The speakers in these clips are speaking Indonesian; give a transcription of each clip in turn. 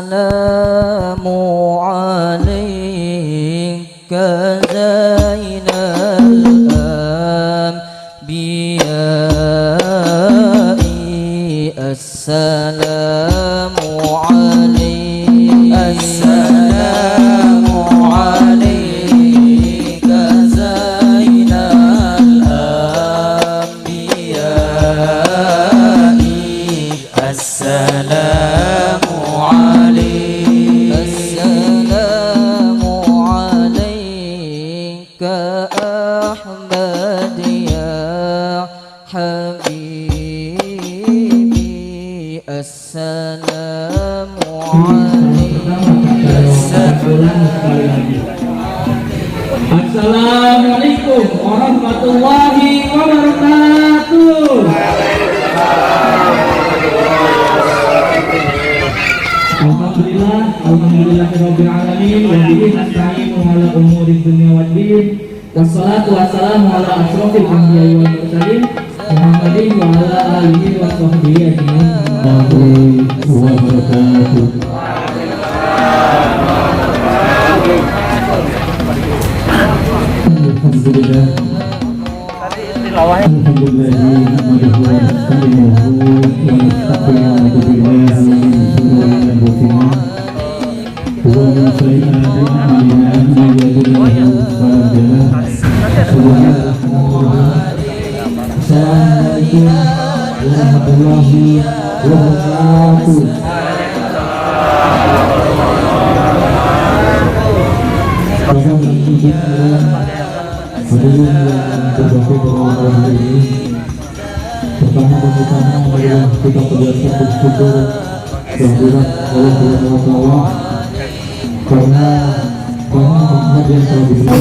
السلام عليك زين الأنبياء السلام عليك السلام عليك زين الأنبياء السلام عليك السلام عليك أحمد يا حبيبي السلام عليك Assalamualaikum warahmatullahi wabarakatuh. Alhamdulillahirabbil alamin wa bihi nasta'inu ala umuri dunya waddin. Wassalatu wassalamu ala asyrofil anbiya'i wal mursalin Muhammadin wa ala alihi wa sahbihi ajma'in. Alhamdulillah. Alhamdulillah nahmaduhu wa nasta'inuhu wa nastaghfiruhu billahi min shururi anfusina wa min sayyi'ati a'malina man yahdihillahu fala mudilla lahu. Assalamualaikum warahmatullahi wabarakatuh. Hadirin yang berbakti pada hari ini, pertama marilah kita panjatkan bersyukur kehadiran Allah Subhanahu wa Ta'ala karena banyak nikmat yang telah diberikan.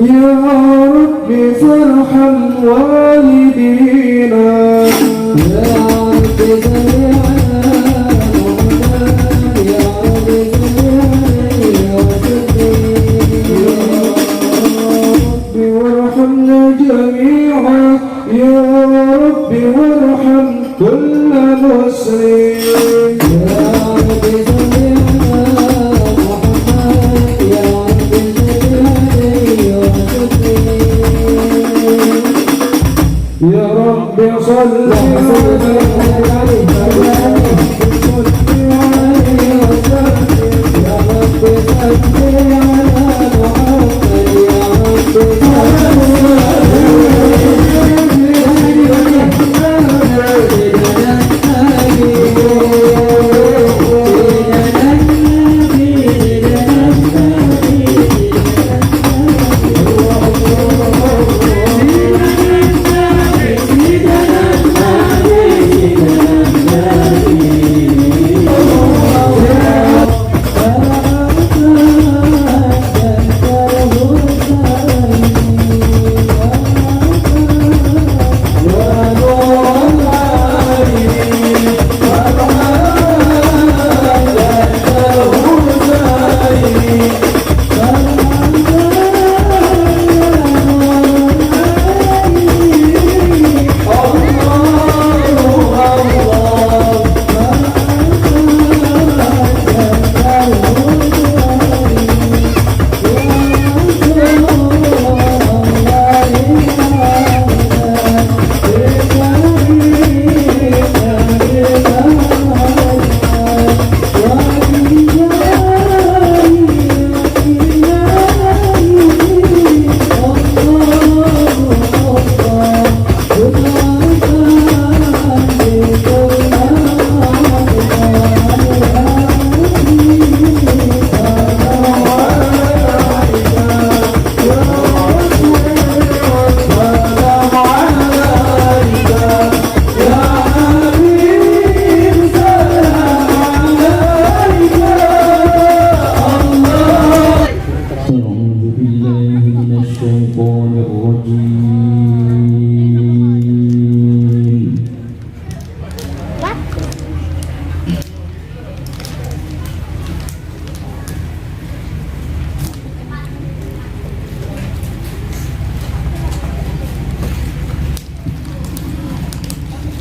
Ya Rabbi farham walidina Ya Rabbi salli ala Muhammad Ya Rabbi salli ala Ya Rabbi warhamna jami'a Ya Rabbi warham kulla muslim Ya Rabbi salli Ya Rabbi salli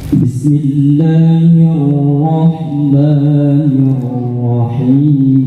Bismillahirrahmanirrahim.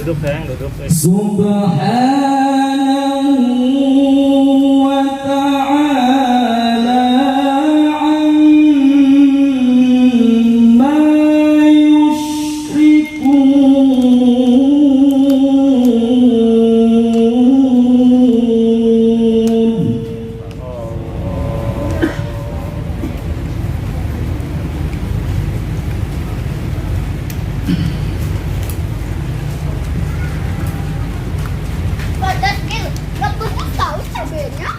Duduk sayang, duduk. Subhanahu wa ta'ala amma yushrikun. Badan kecil, nggak pernah tahu cabenya.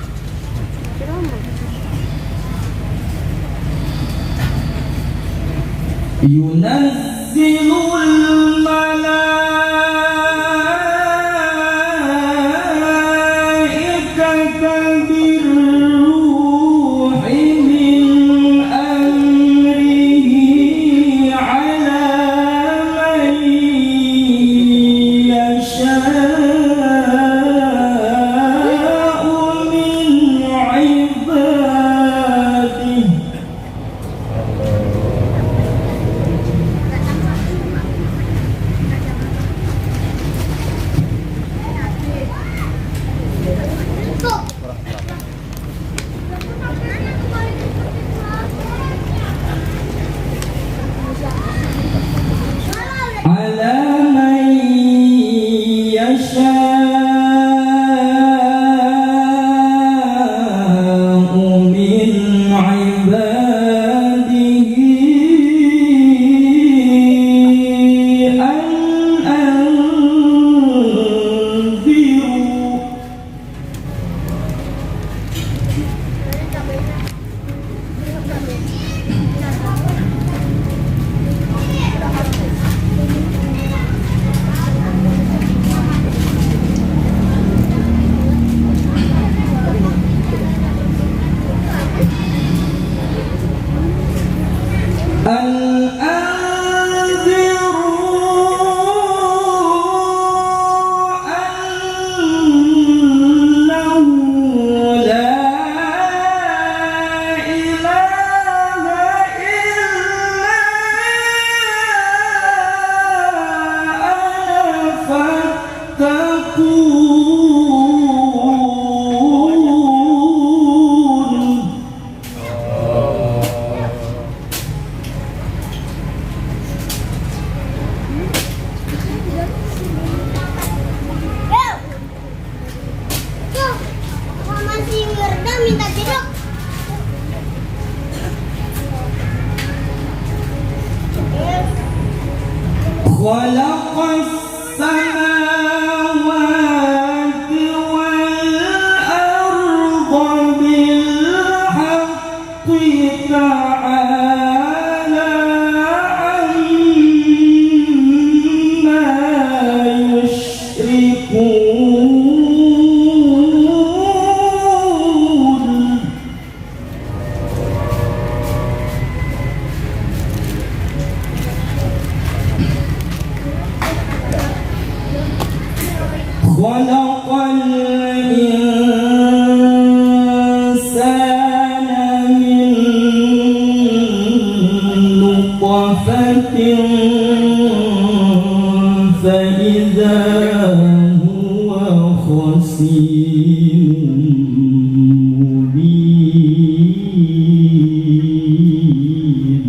Yunazzilul malaikata birruhi min amrihi ala man yasha'u min ibadihi. Tuh. على من يشاء من عباده أن أنذروا أن أنذروا أنه لا إله إلا أنا فاتقون. Tuh, Mama si Wirda minta jeruk. خلق السماوات والأرض بالحق تعالى عما يشركون. خلق الإنسان من نطفة فإذا هو خصيم مبين.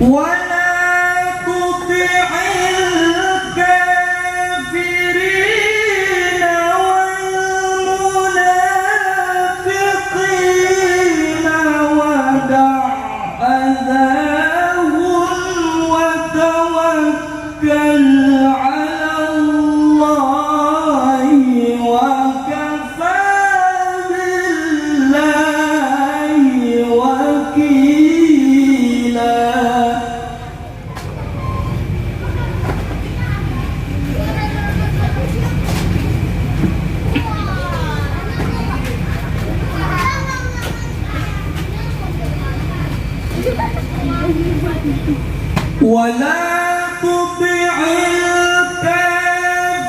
ولا تطع ولا تطع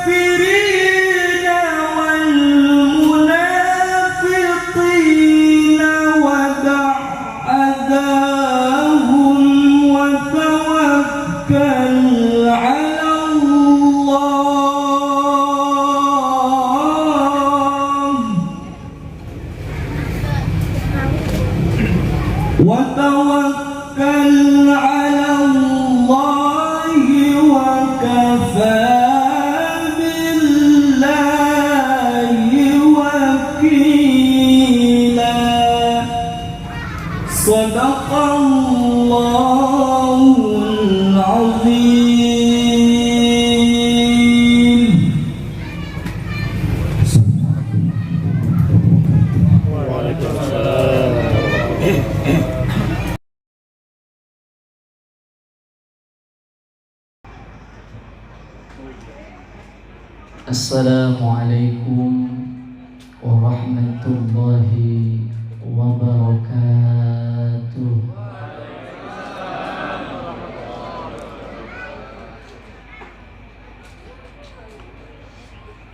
الكافرين والمنافقين ودع أذاهم وتوكل على الله وتوكل على الله وكفى بالله وكيلا صدق الله العظيم. Assalamualaikum warahmatullahi wabarakatuh.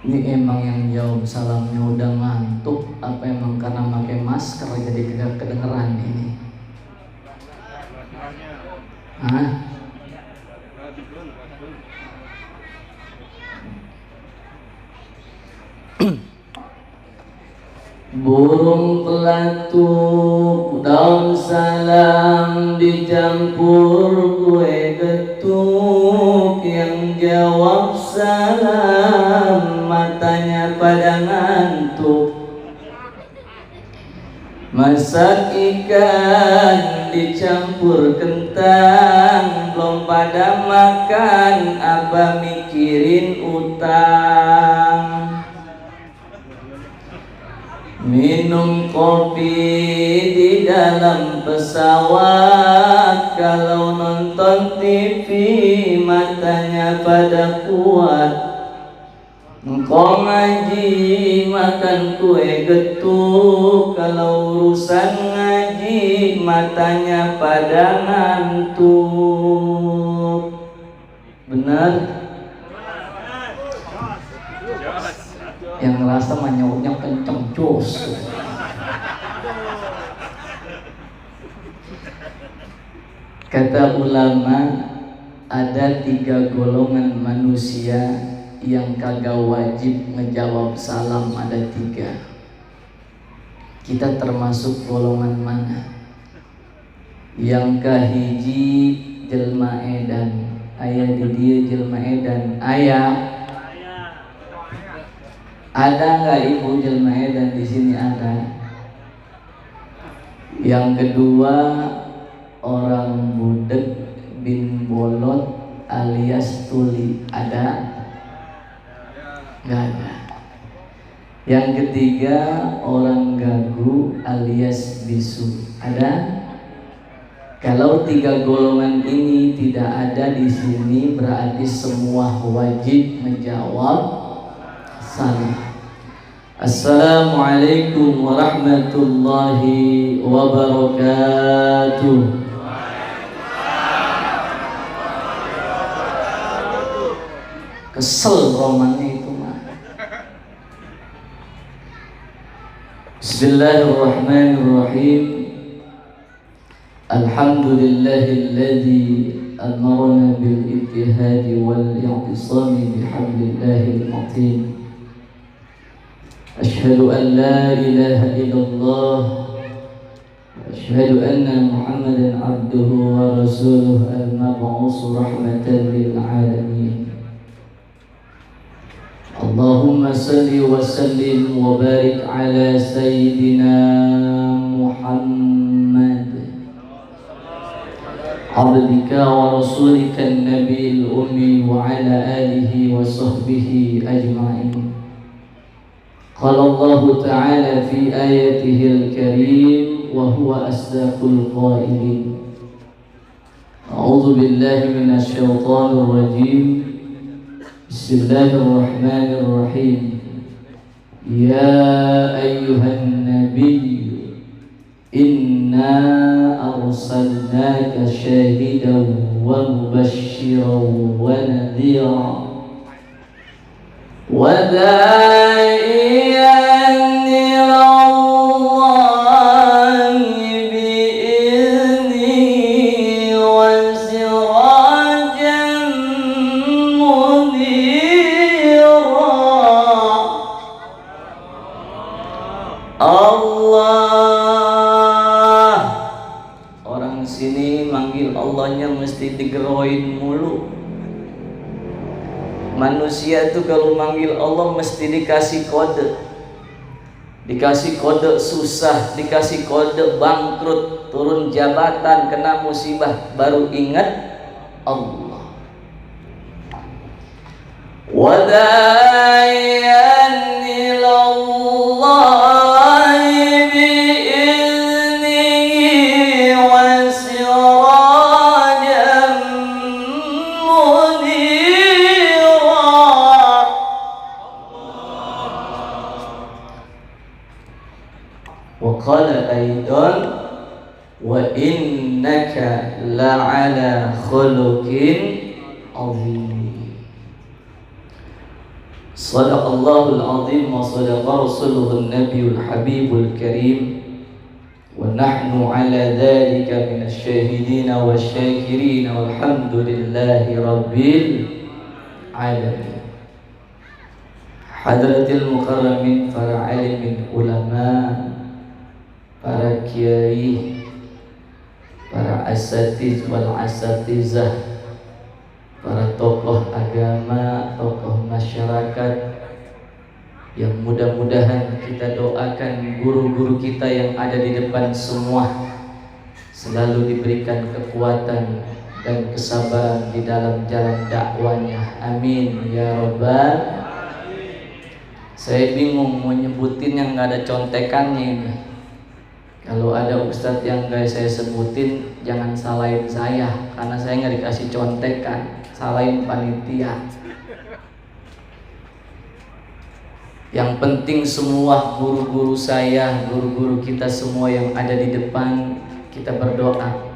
Ini emang yang jawab salamnya udah ngantuk apa emang karena pakai masker jadi kagak kedengeran ini? Hah? Burung pelatuk daun salam dicampur kue getuk, yang jawab salam matanya pada ngantuk. Masak ikan dicampur kentang, belum pada makan abah mikirin utang. Minum kopi di dalam pesawat, kalau nonton TV matanya pada kuat. Engkau ngaji makan kue getuk, kalau urusan ngaji matanya pada ngantuk. Benar? Yang ngerasa menyautnya kenceng jos. Kata ulama, ada 3 golongan manusia yang kagak wajib ngejawab salam, ada 3. Kita termasuk golongan mana? Yang kahiji jelma edan, aya di dia jelma edan, aya. Ada nggak ibu jelma edan di sini? Ada. Yang kedua orang budek bin bolot alias tuli, ada? Nggak ada. Yang ketiga orang gagu alias bisu, ada? Kalau 3 golongan ini tidak ada di sini, berarti semua wajib menjawab salam. Assalamualaikum warahmatullahi wabarakatuh. Kesel romannya itu mah. Bismillahirrahmanirrahim. Alhamdulillahilladzi amarna bil ittihadi wal i'tisami bihablillahil matin. أشهد أن لا إله إلا الله وأشهد أن محمدا عبده ورسوله المبعوث رحمة للعالمين. اللهم صل وسلم وبارك على سيدنا محمد عبدك ورسولك النبي الأمي وعلى آله وصحبه أجمعين. قال الله تعالى في آياته الكريم وهو أصدق القائلين. أعوذ بالله من الشيطان الرجيم. بسم الله الرحمن الرحيم. يا أيها النبي إنا Inna arsalnaka syahidan wa mubasysyiran wa nadhira wa da'iyan ilallahi bi'idhnihi wa sirajan munira. Allah, orang sini manggil Allahnya mesti digeroin mulu. Manusia itu kalau manggil Allah mesti dikasih kode. Dikasih kode susah, dikasih kode bangkrut, turun jabatan, kena musibah, baru ingat Allah. Wadayan ilallahi bi'idhnihi wa sirajan munira. Wa qala aidan wa innaka la'ala khuluqin azim. Sadaqallahul azim wa sadaqa rasuluhun nabiyul habibul karim wa nahnu ala dhalika minasy syahidin wasyakirin walhamdulillahi rabbil alamin. Hadratil mukarramin, para alimin ulama, para kiai, para asatiz wal asatizah, para tokoh agama, tokoh masyarakat, yang mudah-mudahan kita doakan guru-guru kita yang ada di depan semua selalu diberikan kekuatan dan kesabaran di dalam jalan dakwanya. Amin ya rabbal. Saya bingung mau nyebutin yang nggak ada contekannya ini. Kalau ada ustadz yang gak saya sebutin, jangan salahin saya, karena saya nggak dikasih contekan. Salahin panitia. Yang penting semua guru-guru saya, guru-guru kita semua yang ada di depan, kita berdoa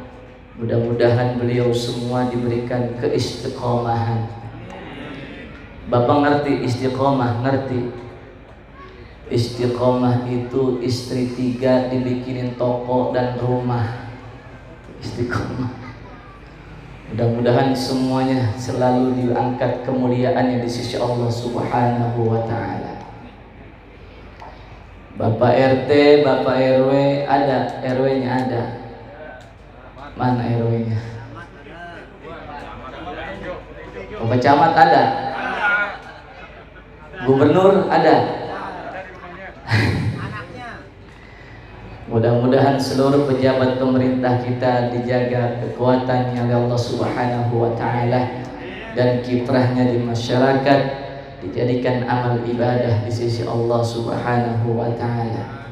mudah-mudahan beliau semua diberikan keistiqomahan. Bapak ngerti istiqomah? Ngerti. Istiqomah itu istri 3 dibikinin toko dan rumah. Istiqomah. Mudah-mudahan semuanya selalu diangkat kemuliaannya di sisi Allah Subhanahu wa ta'ala. Bapak RT, Bapak RW ada, RW-nya ada. Mana RW-nya? Bapak Camat ada? Gubernur ada? Mudah-mudahan seluruh pejabat pemerintah kita dijaga kekuatannya oleh Allah Subhanahu wa ta'ala, dan kiprahnya di masyarakat dijadikan amal ibadah di sisi Allah Subhanahu wa ta'ala.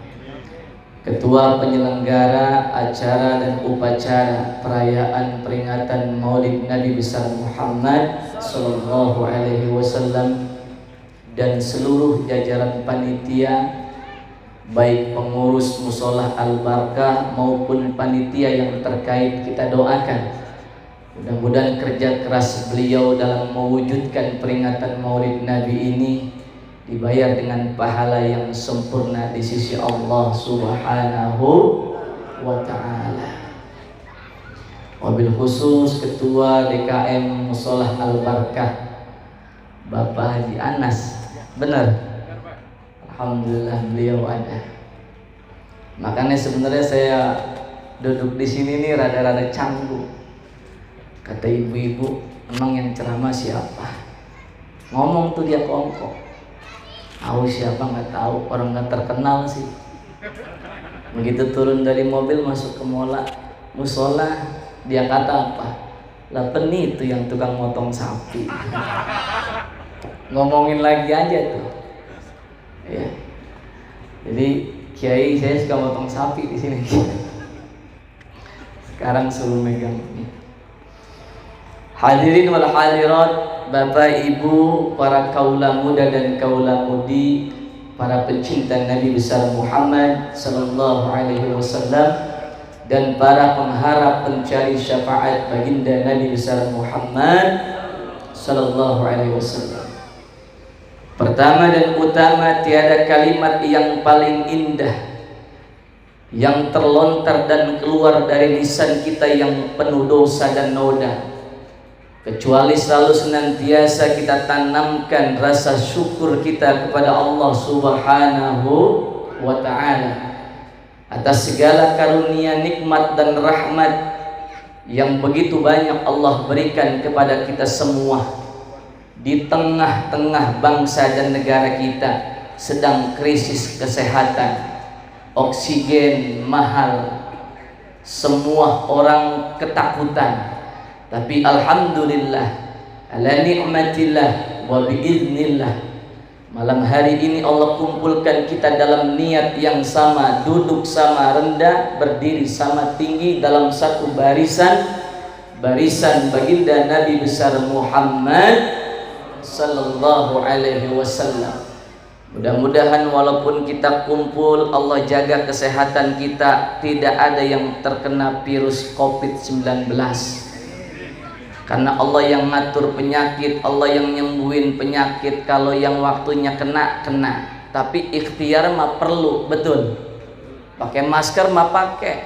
Ketua penyelenggara acara dan upacara perayaan peringatan Maulid Nabi besar Muhammad sallallahu alaihi wasallam dan seluruh jajaran panitia, baik pengurus Musholah Al-Barkah maupun panitia yang terkait, kita doakan mudah-mudahan kerja keras beliau dalam mewujudkan peringatan Maulid Nabi ini dibayar dengan pahala yang sempurna di sisi Allah Subhanahu wa ta'ala. Wabil khusus Ketua DKM Musholah Al-Barkah Bapak Haji Anas, benar? Alhamdulillah beliau ada. Makanya sebenarnya saya duduk di sini nih rada-rada canggung. Kata ibu-ibu, emang yang ceramah siapa? Ngomong tuh dia kongkong. Tahu siapa nggak tahu, orang nggak terkenal sih. Begitu turun dari mobil masuk ke musola, dia kata apa? Lah peni itu yang tukang motong sapi. Ngomongin lagi aja tuh. Ya. Jadi kiai saya suka motong sapi di sini. Sekarang suruh megang ini. Hadirin wal hadirat, Bapak Ibu, para kaula muda dan kaula mudi, para pencinta Nabi besar Muhammad sallallahu alaihi wasallam, dan para pengharap pencari syafaat baginda Nabi besar Muhammad sallallahu alaihi wasallam. Pertama dan utama, tiada kalimat yang paling indah yang terlontar dan keluar dari lisan kita yang penuh dosa dan noda, kecuali selalu senantiasa kita tanamkan rasa syukur kita kepada Allah Subhanahu wa ta'ala atas segala karunia, nikmat dan rahmat yang begitu banyak Allah berikan kepada kita semua. Di tengah-tengah bangsa dan negara kita sedang krisis kesehatan, oksigen mahal, semua orang ketakutan. Tapi alhamdulillah, ala ni'matillah wa biiznillah, malam hari ini Allah kumpulkan kita dalam niat yang sama, duduk sama rendah, berdiri sama tinggi dalam satu barisan baginda Nabi besar Muhammad sallallahu alaihi wasallam. Mudah-mudahan walaupun kita kumpul, Allah jaga kesehatan kita, tidak ada yang terkena virus COVID-19. Karena Allah yang ngatur penyakit, Allah yang nyembuhin penyakit. Kalau yang waktunya kena. Tapi ikhtiar mah perlu, betul. Pakai masker mah pakai.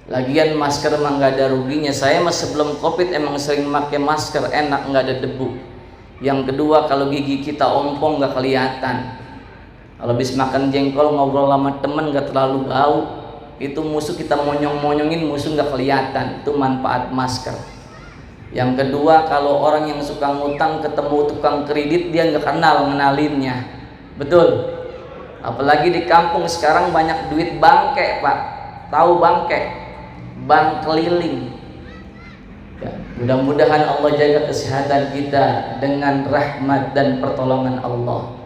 Lagian masker mah nggak ada ruginya. Saya mah sebelum COVID emang sering pakai masker, enak, nggak ada debu. Yang kedua, kalau gigi kita ompong nggak kelihatan. Kalau habis makan jengkol ngobrol sama temen nggak terlalu bau. Itu musuh kita monyong-monyongin, musuh nggak kelihatan. Itu manfaat masker. Yang kedua, kalau orang yang suka ngutang ketemu tukang kredit, dia nggak ngenalinnya, betul. Apalagi di kampung sekarang banyak duit bangke, Pak. Tahu bangke? Bank keliling. Ya, mudah-mudahan Allah jaga kesehatan kita dengan rahmat dan pertolongan Allah.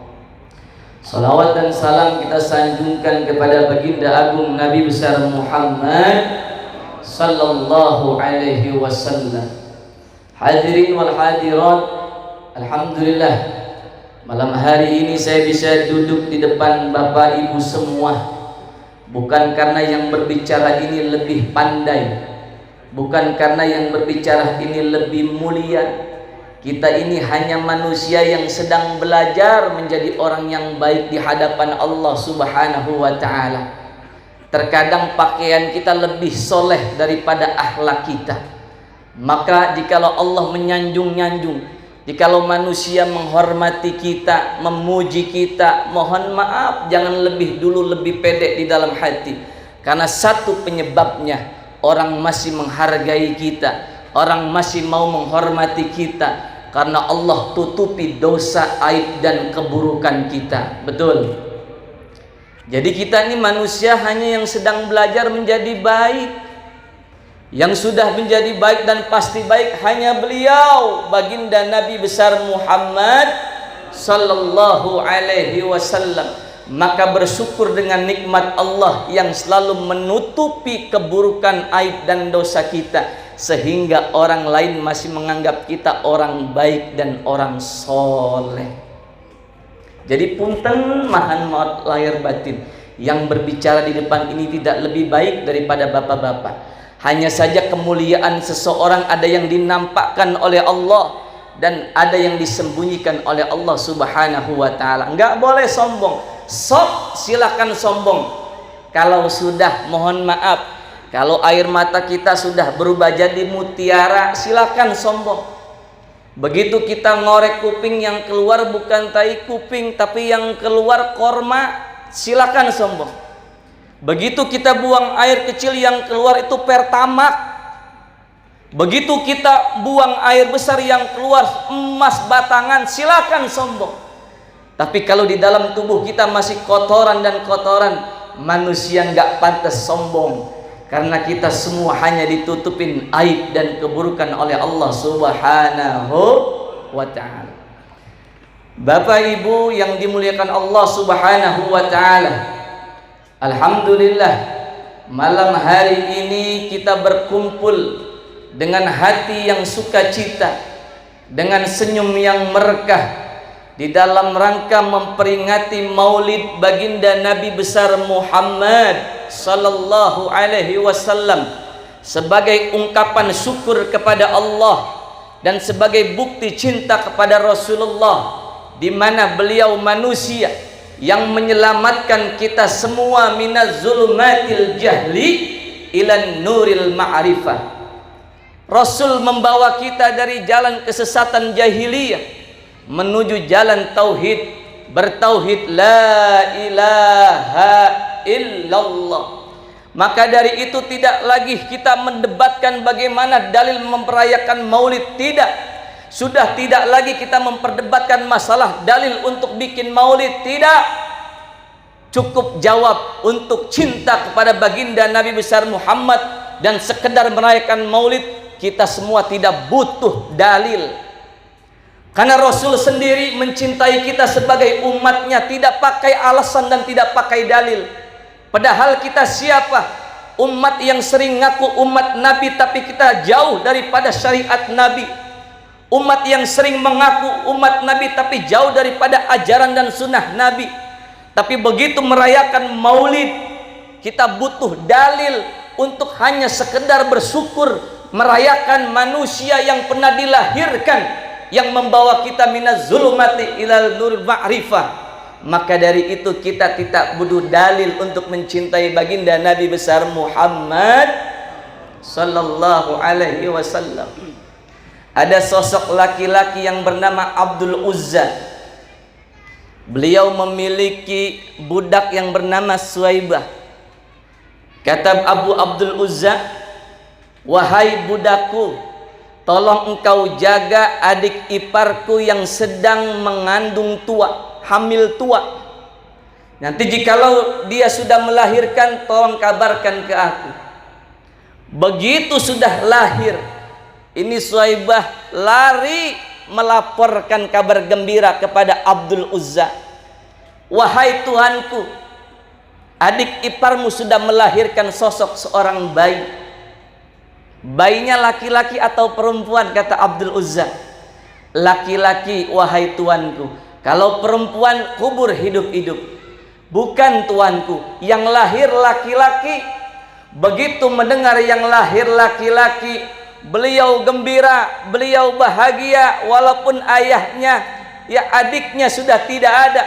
Salawat dan salam kita sanjungkan kepada baginda agung Nabi besar Muhammad sallallahu alaihi wasallam. Hadirin wal hadirat, alhamdulillah malam hari ini saya bisa duduk di depan Bapak Ibu semua. Bukan karena yang berbicara ini lebih pandai, bukan karena yang berbicara ini lebih mulia. Kita ini hanya manusia yang sedang belajar menjadi orang yang baik di hadapan Allah Subhanahu wa ta'ala. Terkadang pakaian kita lebih soleh daripada akhlak kita. Maka jikalau Allah menyanjung-nyanjung, jikalau manusia menghormati kita, memuji kita, mohon maaf, jangan lebih dulu lebih pede di dalam hati. Karena satu penyebabnya, orang masih menghargai kita, orang masih mau menghormati kita, karena Allah tutupi dosa, aib dan keburukan kita. Betul. Jadi kita ini manusia hanya yang sedang belajar menjadi baik. Yang sudah menjadi baik dan pasti baik hanya beliau, baginda Nabi besar Muhammad sallallahu alaihi wasallam. Maka bersyukur dengan nikmat Allah yang selalu menutupi keburukan, aib dan dosa kita, sehingga orang lain masih menganggap kita orang baik dan orang soleh. Jadi punten mahan maut lahir batin, yang berbicara di depan ini tidak lebih baik daripada bapak-bapak. Hanya saja kemuliaan seseorang ada yang dinampakkan oleh Allah dan ada yang disembunyikan oleh Allah Subhanahu wa ta'ala. Enggak boleh sombong. Sok silakan sombong. Kalau sudah, mohon maaf, kalau air mata kita sudah berubah jadi mutiara, silakan sombong. Begitu kita ngorek kuping, yang keluar bukan tai kuping tapi yang keluar korma, silakan sombong. Begitu kita buang air kecil, yang keluar itu pertamak. Begitu kita buang air besar, yang keluar emas batangan, silakan sombong. Tapi kalau di dalam tubuh kita masih kotoran dan kotoran, manusia nggak pantas sombong. Karena kita semua hanya ditutupin aib dan keburukan oleh Allah Subhanahu wa ta'ala. Bapak Ibu yang dimuliakan Allah Subhanahu wa ta'ala, alhamdulillah malam hari ini kita berkumpul dengan hati yang sukacita, dengan senyum yang merekah, di dalam rangka memperingati maulid baginda Nabi besar Muhammad sallallahu alaihi wasallam sebagai ungkapan syukur kepada Allah dan sebagai bukti cinta kepada Rasulullah, di mana beliau manusia yang menyelamatkan kita semua minaz zulumatil jahli ilan nuril ma'rifah. Rasul membawa kita dari jalan kesesatan jahiliyah menuju jalan tauhid, bertauhid la ilaha illallah. Maka dari itu tidak lagi kita mendebatkan bagaimana dalil memperayakan maulid, tidak. Sudah tidak lagi kita memperdebatkan masalah dalil untuk bikin maulid, tidak. Cukup jawab untuk cinta kepada baginda Nabi besar Muhammad dan sekedar merayakan maulid, kita semua tidak butuh dalil. Karena Rasul sendiri mencintai kita sebagai umatnya, tidak pakai alasan dan tidak pakai dalil. Padahal kita siapa? Umat yang sering ngaku umat Nabi tapi kita jauh daripada syariat Nabi. Umat yang sering mengaku umat Nabi tapi jauh daripada ajaran dan sunnah Nabi. Tapi begitu merayakan maulid, kita butuh dalil untuk hanya sekedar bersyukur merayakan manusia yang pernah dilahirkan, yang membawa kita minaz zulumati ilal nur ma'rifah. Maka dari itu kita tidak butuh dalil untuk mencintai baginda Nabi besar Muhammad sallallahu alaihi wasallam. Ada sosok laki-laki yang bernama Abdul Uzza. Beliau memiliki budak yang bernama Suwaibah. Kata Abu Abdul Uzza, "Wahai budakku, tolong engkau jaga adik iparku yang sedang mengandung tua, hamil tua. Nanti jikalau dia sudah melahirkan, tolong kabarkan ke aku." Begitu sudah lahir, ini Suwaibah lari melaporkan kabar gembira kepada Abdul Uzza. "Wahai Tuhanku, adik iparmu sudah melahirkan sosok seorang bayi. Bayinya laki-laki atau perempuan?" Kata Abdul Uzza. "Laki-laki, wahai Tuanku. Kalau perempuan, kubur hidup-hidup." "Bukan Tuanku, yang lahir laki-laki." Begitu mendengar yang lahir laki-laki, beliau gembira, beliau bahagia, walaupun ayahnya, ya adiknya sudah tidak ada.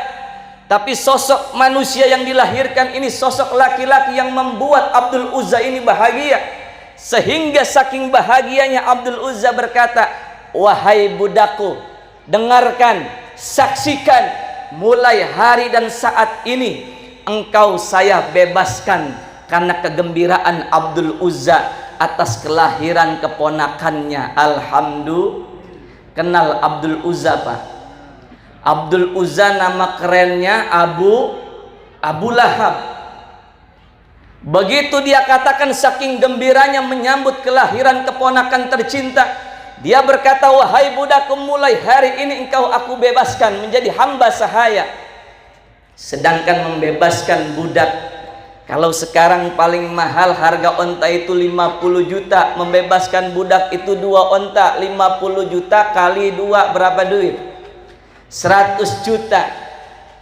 Tapi sosok manusia yang dilahirkan ini, sosok laki-laki yang membuat Abdul Uzza ini bahagia. Sehingga saking bahagianya Abdul Uzza berkata, "Wahai budakku, dengarkan, saksikan, mulai hari dan saat ini engkau saya bebaskan karena kegembiraan Abdul Uzza atas kelahiran keponakannya." Alhamdulillah. Kenal Abdul Uzza, Pak? Abdul Uzza nama kerennya Abu Lahab. Begitu dia katakan saking gembiranya menyambut kelahiran keponakan tercinta, dia berkata, "Wahai budakku, mulai hari ini engkau aku bebaskan menjadi hamba sahaya." Sedangkan membebaskan budak, kalau sekarang paling mahal harga onta itu 50 juta, membebaskan budak itu 2 onta, 50 juta kali 2 berapa duit? 100 juta.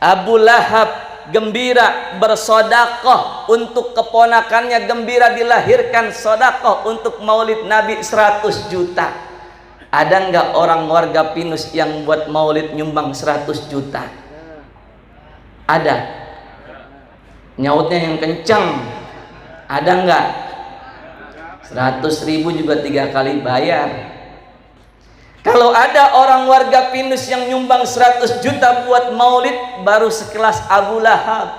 Abu Lahab gembira bersodakoh untuk keponakannya, gembira dilahirkan, sodakoh untuk maulid Nabi 100 juta. Ada nggak orang warga Pinus yang buat maulid nyumbang 100 juta? Ada. Nyautnya yang kencang. Ada nggak? 100.000 juga 3 kali bayar. Kalau ada orang warga Pinus yang nyumbang 100 juta buat maulid, baru sekelas Abu Lahab.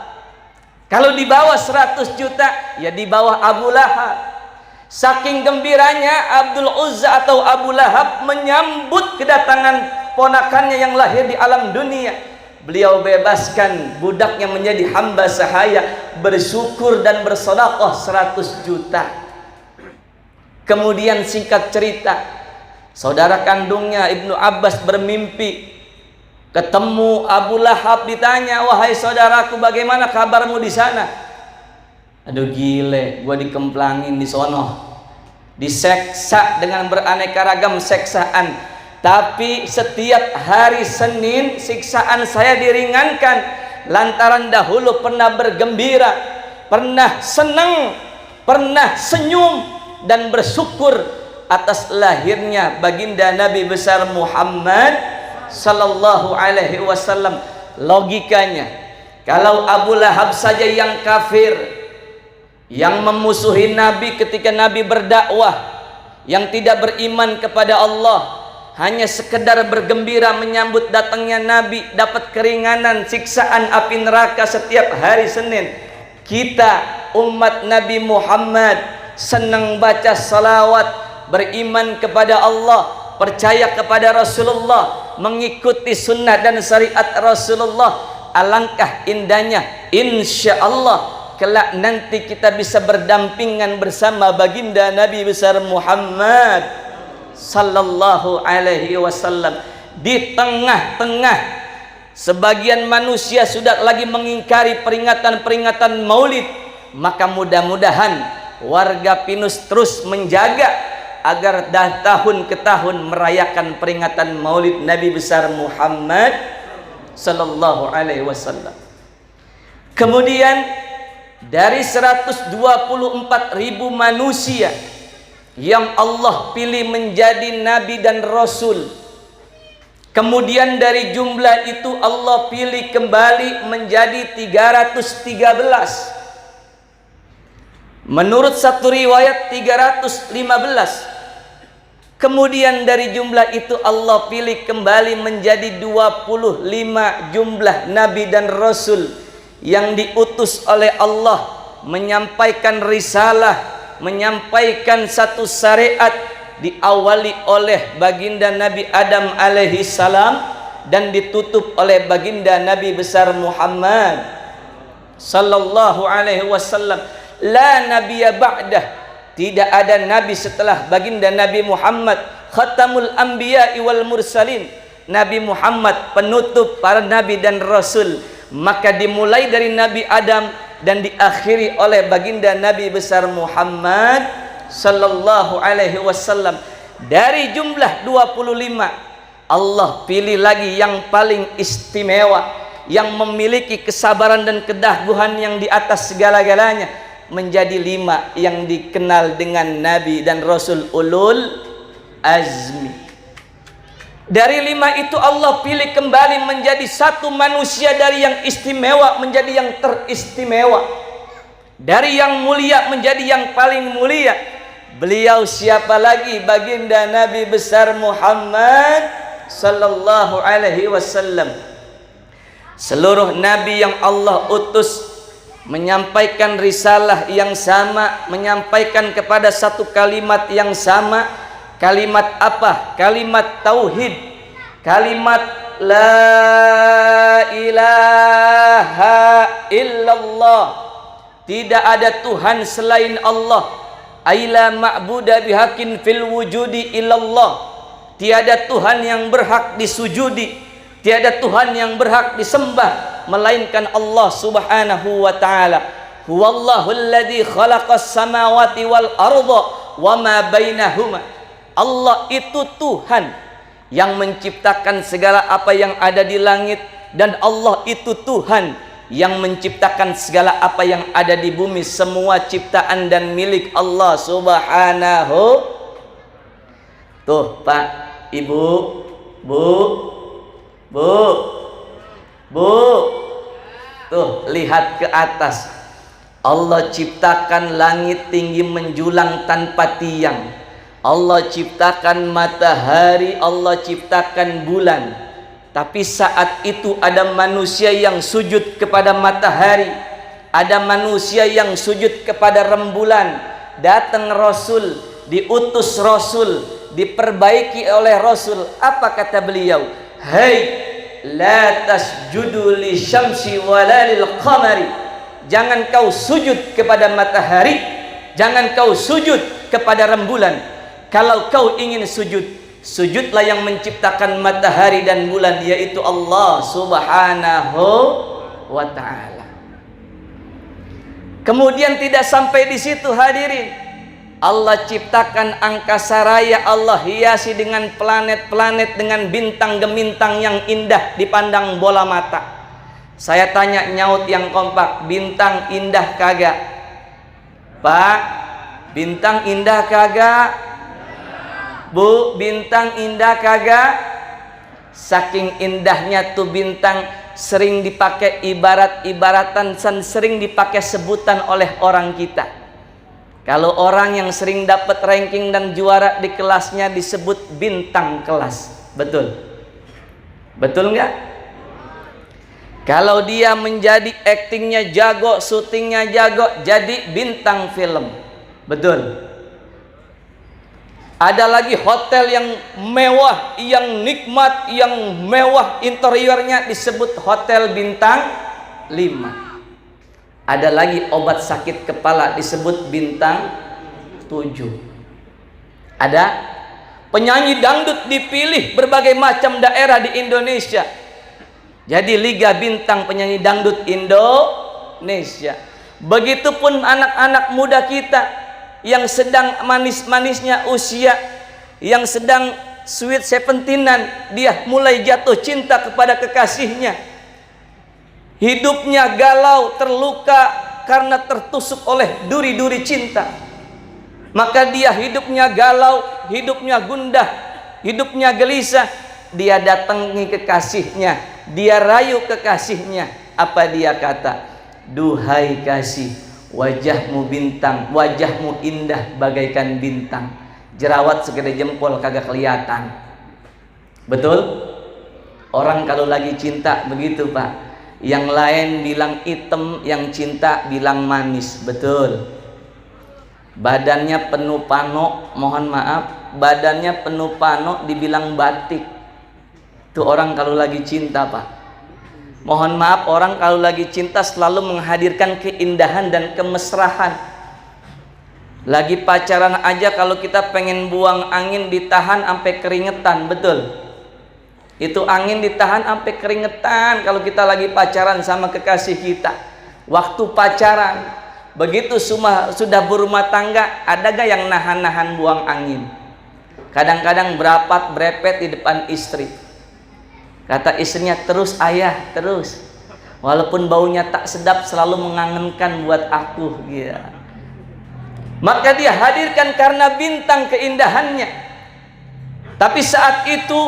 Kalau di bawah 100 juta, ya di bawah Abu Lahab. Saking gembiranya Abdul Uzza atau Abu Lahab menyambut kedatangan ponakannya yang lahir di alam dunia. Beliau bebaskan budaknya menjadi hamba sahaya, bersyukur dan bersedekah 100 juta. Kemudian singkat cerita, saudara kandungnya Ibnu Abbas bermimpi ketemu Abu Lahab, ditanya, "Wahai saudaraku, bagaimana kabarmu di sana?" "Aduh gile, gua dikemplangin di sono, diseksa dengan beraneka ragam seksaan. Tapi setiap hari Senin siksaan saya diringankan lantaran dahulu pernah bergembira, pernah senang, pernah senyum dan bersyukur atas lahirnya baginda Nabi besar Muhammad sallallahu alaihi wasallam. Logikanya, kalau Abu Lahab saja yang kafir, yang memusuhi Nabi ketika Nabi berdakwah, yang tidak beriman kepada Allah, hanya sekedar bergembira menyambut datangnya Nabi, dapat keringanan siksaan api neraka setiap hari Senin. Kita umat Nabi Muhammad senang baca salawat, beriman kepada Allah, percaya kepada Rasulullah, mengikuti sunnah dan syariat Rasulullah. Alangkah indahnya, insya Allah kelak nanti kita bisa berdampingan bersama baginda Nabi besar Muhammad sallallahu alaihi wasallam. Di tengah-tengah sebagian manusia sudah lagi mengingkari peringatan-peringatan Maulid, maka mudah-mudahan warga Pinus terus menjaga agar tahun ke tahun merayakan peringatan Maulid Nabi besar Muhammad sallallahu alaihi wasallam. Kemudian dari 124.000 manusia yang Allah pilih menjadi nabi dan rasul, kemudian dari jumlah itu Allah pilih kembali menjadi 313. Menurut satu riwayat 315. Kemudian dari jumlah itu Allah pilih kembali menjadi 25 jumlah nabi dan rasul yang diutus oleh Allah menyampaikan risalah, menyampaikan satu syariat, diawali oleh baginda Nabi Adam alaihi salam dan ditutup oleh baginda Nabi besar Muhammad sallallahu alaihi wasallam. La nabiyya ba'dah, tidak ada nabi setelah baginda Nabi Muhammad, khatamul anbiya wal mursalin. Nabi Muhammad penutup para nabi dan rasul. Maka dimulai dari Nabi Adam dan diakhiri oleh baginda Nabi besar Muhammad sallallahu alaihi wasallam. Dari jumlah 25, Allah pilih lagi yang paling istimewa, yang memiliki kesabaran dan kedahuan yang di atas segala-galanya, menjadi 5 yang dikenal dengan Nabi dan Rasul ulul azmi. Dari 5 itu Allah pilih kembali menjadi satu manusia dari yang istimewa menjadi yang teristimewa, dari yang mulia menjadi yang paling mulia. Beliau siapa lagi? Baginda Nabi besar Muhammad sallallahu alaihi wasallam. Seluruh nabi yang Allah utus menyampaikan risalah yang sama, menyampaikan kepada satu kalimat yang sama. Kalimat apa? Kalimat tauhid, kalimat la ilaha illallah. Tidak ada Tuhan selain Allah. Aila ma'buda bihaqqin fil wujudi illallah. Tiada Tuhan yang berhak disujudi, tiada Tuhan yang berhak disembah melainkan Allah subhanahu wa ta'ala. Huwallahu alladhi khalaqas samawati wal arda wa ma bainahuma. Allah itu Tuhan yang menciptakan segala apa yang ada di langit, dan Allah itu Tuhan yang menciptakan segala apa yang ada di bumi. Semua ciptaan dan milik Allah subhanahu. Tuh Pak, Ibu, Bu, tuh lihat ke atas. Allah ciptakan langit tinggi menjulang tanpa tiang. Allah ciptakan matahari, Allah ciptakan bulan. Tapi saat itu ada manusia yang sujud kepada matahari, ada manusia yang sujud kepada rembulan. Datang Rasul, diutus Rasul, diperbaiki oleh Rasul. Apa kata beliau? Hai, la tasjudu li syamsi wala lil qamari. Jangan kau sujud kepada matahari, jangan kau sujud kepada rembulan. Kalau kau ingin sujud, sujudlah yang menciptakan matahari dan bulan, yaitu Allah subhanahu wa ta'ala. Kemudian tidak sampai di situ hadirin, Allah ciptakan angkasa raya, Allah hiasi dengan planet-planet, dengan bintang gemintang yang indah dipandang bola mata. Saya tanya nyaut yang kompak, bintang indah kagak? Pak, bintang indah kagak? Bu, bintang indah kagak? Saking indahnya tuh bintang, sering dipakai ibarat-ibaratan, sering dipakai sebutan oleh orang kita. Kalau orang yang sering dapat ranking dan juara di kelasnya disebut bintang kelas. Betul? Betul nggak? Kalau dia menjadi aktingnya jago, syutingnya jago, jadi bintang film. Betul? Ada lagi hotel yang mewah, yang nikmat, yang mewah interiornya disebut hotel bintang 5. Ada lagi obat sakit kepala disebut bintang 7. Ada penyanyi dangdut dipilih berbagai macam daerah di Indonesia. Jadi Liga Bintang Penyanyi Dangdut Indonesia. Begitupun anak-anak muda kita yang sedang manis-manisnya usia, yang sedang sweet 17-an, dia mulai jatuh cinta kepada kekasihnya. Hidupnya galau, terluka karena tertusuk oleh duri-duri cinta. Maka dia hidupnya galau, hidupnya gundah, hidupnya gelisah. Dia datangi kekasihnya, dia rayu kekasihnya. Apa dia kata? Duhai kasih, wajahmu bintang, wajahmu indah bagaikan bintang, jerawat segede jempol kagak kelihatan. Betul? Orang kalau lagi cinta begitu Pak. Yang lain bilang hitam, yang cinta bilang manis. Betul? Badannya penuh pano, mohon maaf, badannya penuh pano dibilang batik. Itu orang kalau lagi cinta Pak. Mohon maaf, orang kalau lagi cinta selalu menghadirkan keindahan dan kemesraan. Lagi pacaran aja kalau kita pengen buang angin ditahan sampai keringetan. Betul? Itu angin ditahan sampai keringetan kalau kita lagi pacaran sama kekasih kita. Waktu pacaran, begitu sudah berumah tangga, ada gak yang nahan-nahan buang angin? Kadang-kadang berapat berepet di depan istri. Kata istrinya, terus ayah, terus. Walaupun baunya tak sedap, selalu mengangenkan buat aku. Ya. Maka dia hadirkan karena bintang keindahannya. Tapi saat itu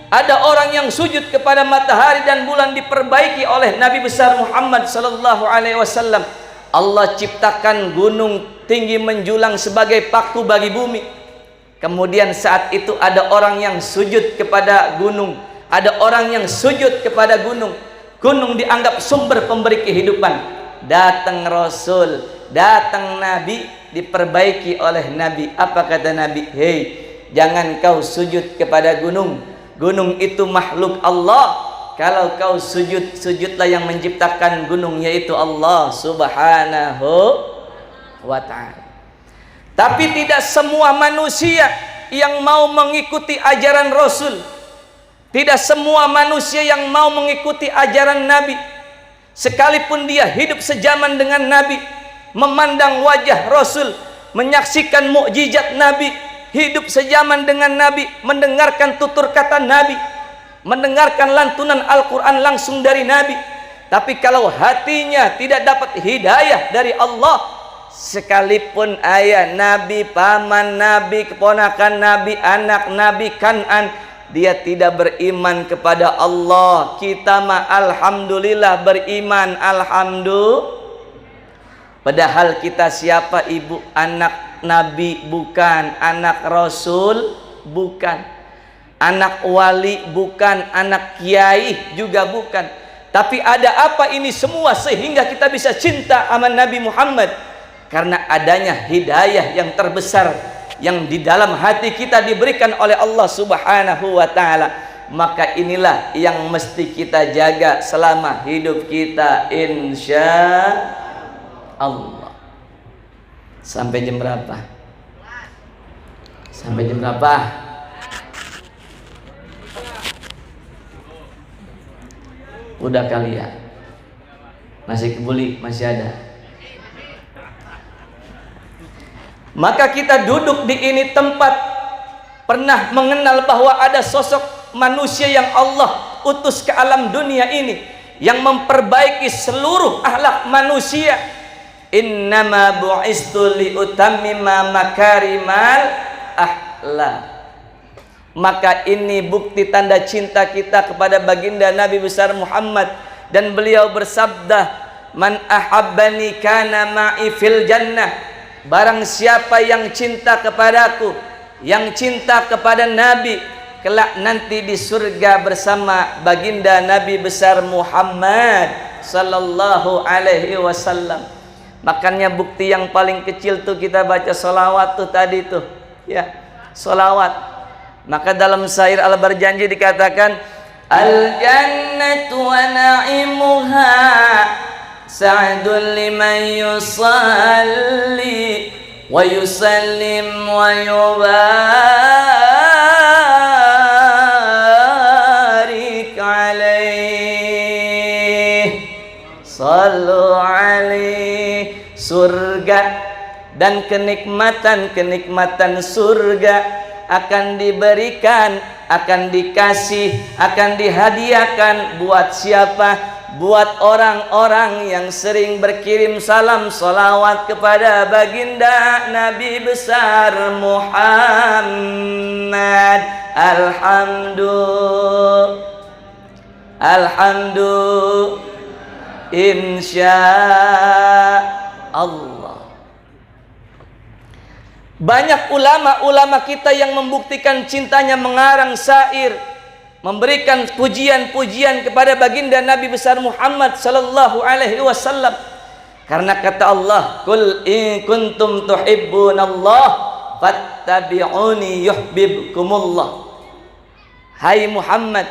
ada orang yang sujud kepada matahari dan bulan diperbaiki oleh Nabi besar Muhammad sallallahu alaihi wasallam. Allah ciptakan gunung tinggi menjulang sebagai paku bagi bumi. Kemudian saat itu ada orang yang sujud kepada gunung. Ada orang yang sujud kepada gunung. Gunung dianggap sumber pemberi kehidupan. Datang Rasul, datang Nabi, diperbaiki oleh Nabi. Apa kata Nabi? Hei, jangan kau sujud kepada gunung. Gunung itu makhluk Allah. Kalau kau sujud, sujudlah yang menciptakan gunung, yaitu Allah subhanahu wa ta'ala. Tapi tidak semua manusia yang mau mengikuti ajaran Rasul. Tidak semua manusia yang mau mengikuti ajaran Nabi. Sekalipun dia hidup sejaman dengan Nabi, memandang wajah Rasul, menyaksikan mukjizat Nabi, hidup sejaman dengan Nabi, mendengarkan tutur kata Nabi, mendengarkan lantunan Al-Quran langsung dari Nabi. Tapi kalau hatinya tidak dapat hidayah dari Allah, sekalipun ayah Nabi, paman Nabi, keponakan Nabi, anak Nabi Kan'an, dia tidak beriman kepada Allah. Kita mah alhamdulillah beriman, alhamdulillah. Padahal kita siapa? Ibu, anak Nabi bukan, anak Rasul bukan, anak wali bukan, anak kiai juga bukan. Tapi ada apa ini semua sehingga kita bisa cinta sama Nabi Muhammad? Karena adanya hidayah yang terbesar yang di dalam hati kita diberikan oleh Allah subhanahu wa ta'ala. Maka inilah yang mesti kita jaga selama hidup kita, insya Allah. Sampai jam berapa? Sampai jam berapa? Udah kali ya? Masih kebuli? Masih ada? Maka kita duduk di ini tempat pernah mengenal bahwa ada sosok manusia yang Allah utus ke alam dunia ini, yang memperbaiki seluruh akhlak manusia. Innama bu'istu liutammima makarimal akhlak. Maka ini bukti tanda cinta kita kepada baginda Nabi besar Muhammad, dan beliau bersabda, man ahabbani kana ma'i fil jannah. Barang siapa yang cinta kepadaku, yang cinta kepada Nabi, kelak nanti di surga bersama baginda Nabi besar Muhammad sallallahu alaihi wasallam. Makanya bukti yang paling kecil tuh kita baca sholawat tuh tadi tuh, ya, sholawat. Maka dalam syair Al-Barjanji dikatakan, al jannatu wa na'imuha sa'dun liman yusalli wa yusallim wa yubarik alaih. Sallu alaih. Surga dan kenikmatan-kenikmatan surga akan diberikan, akan dikasih, akan dihadiahkan buat siapa? Buat orang-orang yang sering berkirim salam salawat kepada baginda Nabi besar Muhammad. Alhamdulillah, insya Allah. Banyak ulama-ulama kita yang membuktikan cintanya, mengarang syair, memberikan pujian-pujian kepada baginda Nabi besar Muhammad sallallahu alaihi wasallam. Karena kata Allah, "Qul in kuntum tuhibbunallah fattabi'uni yuhibbukumullah." Hai Muhammad,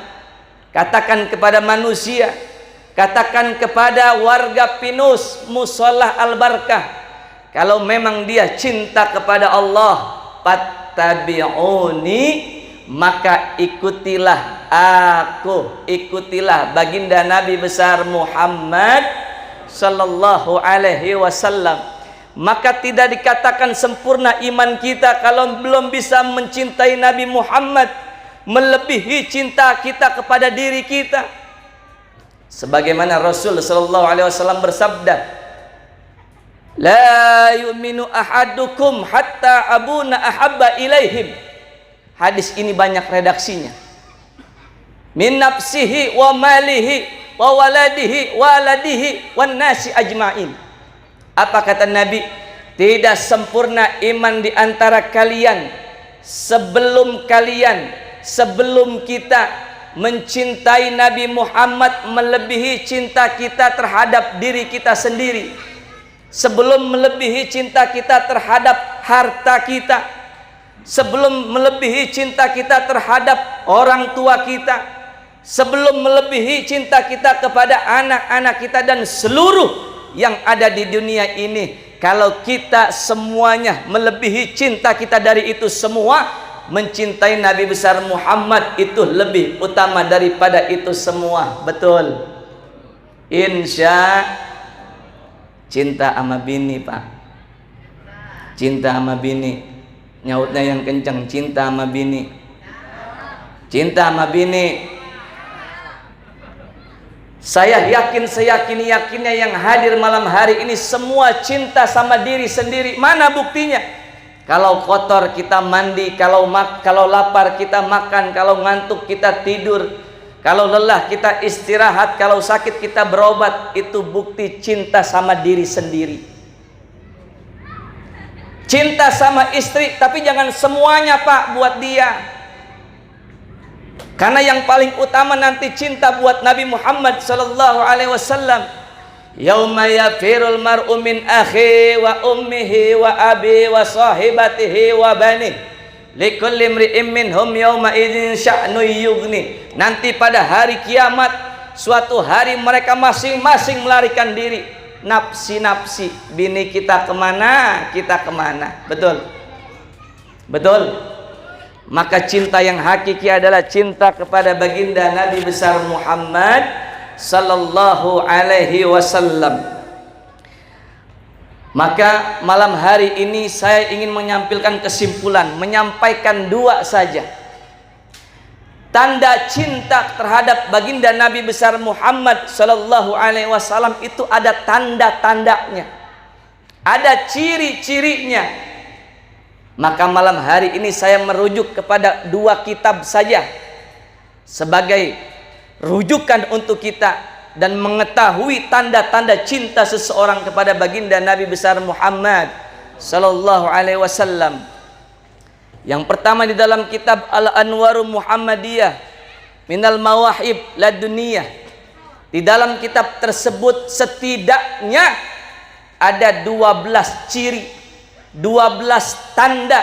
katakan kepada manusia, katakan kepada warga Pinus Musholah Al-Barkah, kalau memang dia cinta kepada Allah, fattabi'uni, maka ikutilah aku, ikutilah baginda Nabi besar Muhammad sallallahu alaihi wasallam. Maka tidak dikatakan sempurna iman kita kalau belum bisa mencintai Nabi Muhammad melebihi cinta kita kepada diri kita. Sebagaimana Rasul sallallahu alaihi wasallam bersabda, la yu'minu ahadukum hatta abuna ahabba ilaihim. Hadis ini banyak redaksinya. Min nafsihi wa malihi wa waladihi wan nasi ajmain. Apa kata Nabi? Tidak sempurna iman di antara kalian sebelum kita mencintai Nabi Muhammad melebihi cinta kita terhadap diri kita sendiri, sebelum melebihi cinta kita terhadap harta kita, sebelum melebihi cinta kita terhadap orang tua kita, sebelum melebihi cinta kita kepada anak-anak kita dan seluruh yang ada di dunia ini. Kalau kita semuanya melebihi cinta kita dari itu semua, mencintai Nabi besar Muhammad itu lebih utama daripada itu semua. Betul. Insya cinta sama bini, Pak. Cinta sama bini. Nyautnya yang kencang, cinta sama bini. Cinta sama bini. Saya yakinnya yang hadir malam hari ini semua cinta sama diri sendiri. Mana buktinya? Kalau kotor kita mandi, kalau lapar kita makan, kalau ngantuk kita tidur, kalau lelah kita istirahat, kalau sakit kita berobat. Itu bukti cinta sama diri sendiri. Cinta sama istri, tapi jangan semuanya, Pak, buat dia. Karena yang paling utama nanti cinta buat Nabi Muhammad sallallahu alaihi wasallam. Yauma yafirul mar'u min akhi wa ummihi wa abi wa sahibatihi wa bani likulli imri'in minhum yauma idzin sya'nu yughni. Nanti pada hari kiamat, suatu hari mereka masing-masing melarikan diri. Nafsi-nafsi, bini kita kemana, kita kemana. Betul? Betul? Maka cinta yang hakiki adalah cinta kepada baginda Nabi besar Muhammad sallallahu alaihi wasallam. Maka malam hari ini saya ingin menyampaikan kesimpulan, menyampaikan dua saja. tanda cinta terhadap baginda Nabi besar Muhammad sallallahu alaihi wasallam itu ada tanda-tandanya, ada ciri-cirinya. Maka malam hari ini saya merujuk kepada 2 kitab saja sebagai rujukan untuk kita dan mengetahui tanda-tanda cinta seseorang kepada baginda Nabi besar Muhammad sallallahu alaihi wasallam. Yang pertama di dalam kitab Al-Anwaru Muhammadiyah Minal Mawahib Laduniyah. Di dalam kitab tersebut setidaknya ada 12 ciri, 12 tanda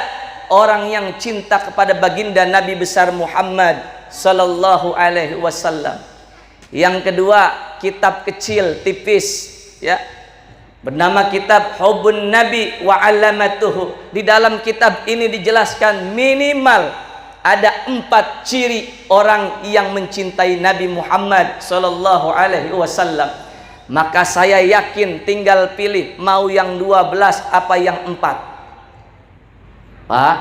orang yang cinta kepada baginda Nabi besar Muhammad sallallahu alaihi wasallam. Yang kedua, kitab kecil tipis ya, bernama kitab Hubbun Nabi wa Alamatuhu. Di dalam kitab ini dijelaskan minimal ada 4 ciri orang yang mencintai Nabi Muhammad sallallahu alaihi wasallam. Maka saya yakin tinggal pilih mau yang 12 apa yang 4. Pak,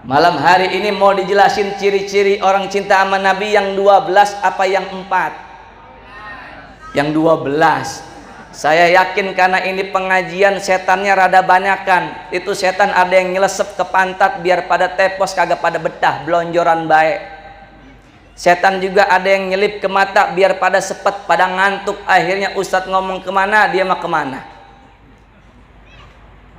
malam hari ini mau dijelasin ciri-ciri orang cinta sama Nabi yang 12 apa yang 4? Yang 12. Saya yakin karena ini pengajian setannya rada banyakan. Itu setan ada yang nyelesep ke pantat biar pada tepos kagak pada betah belonjoran baik. Setan juga ada yang nyelip ke mata biar pada sepet pada ngantuk. Akhirnya ustadz ngomong kemana dia mah kemana.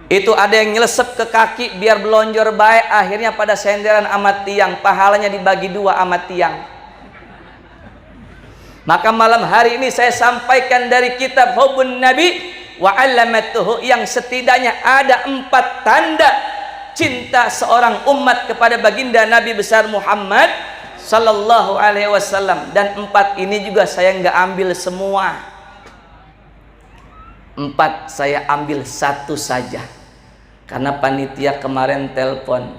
Itu ada yang nyelesep ke kaki biar belonjor baik. Akhirnya pada senderan amat tiang. Pahalanya dibagi 2 amat tiang. Maka malam hari ini saya sampaikan dari kitab Hubbun Nabi wa Alamatuhu yang setidaknya ada 4 tanda cinta seorang umat kepada baginda Nabi besar Muhammad sallallahu alaihi wasallam. Dan 4 ini juga saya nggak ambil semua. 4 saya ambil 1 saja. Karena panitia kemarin telepon,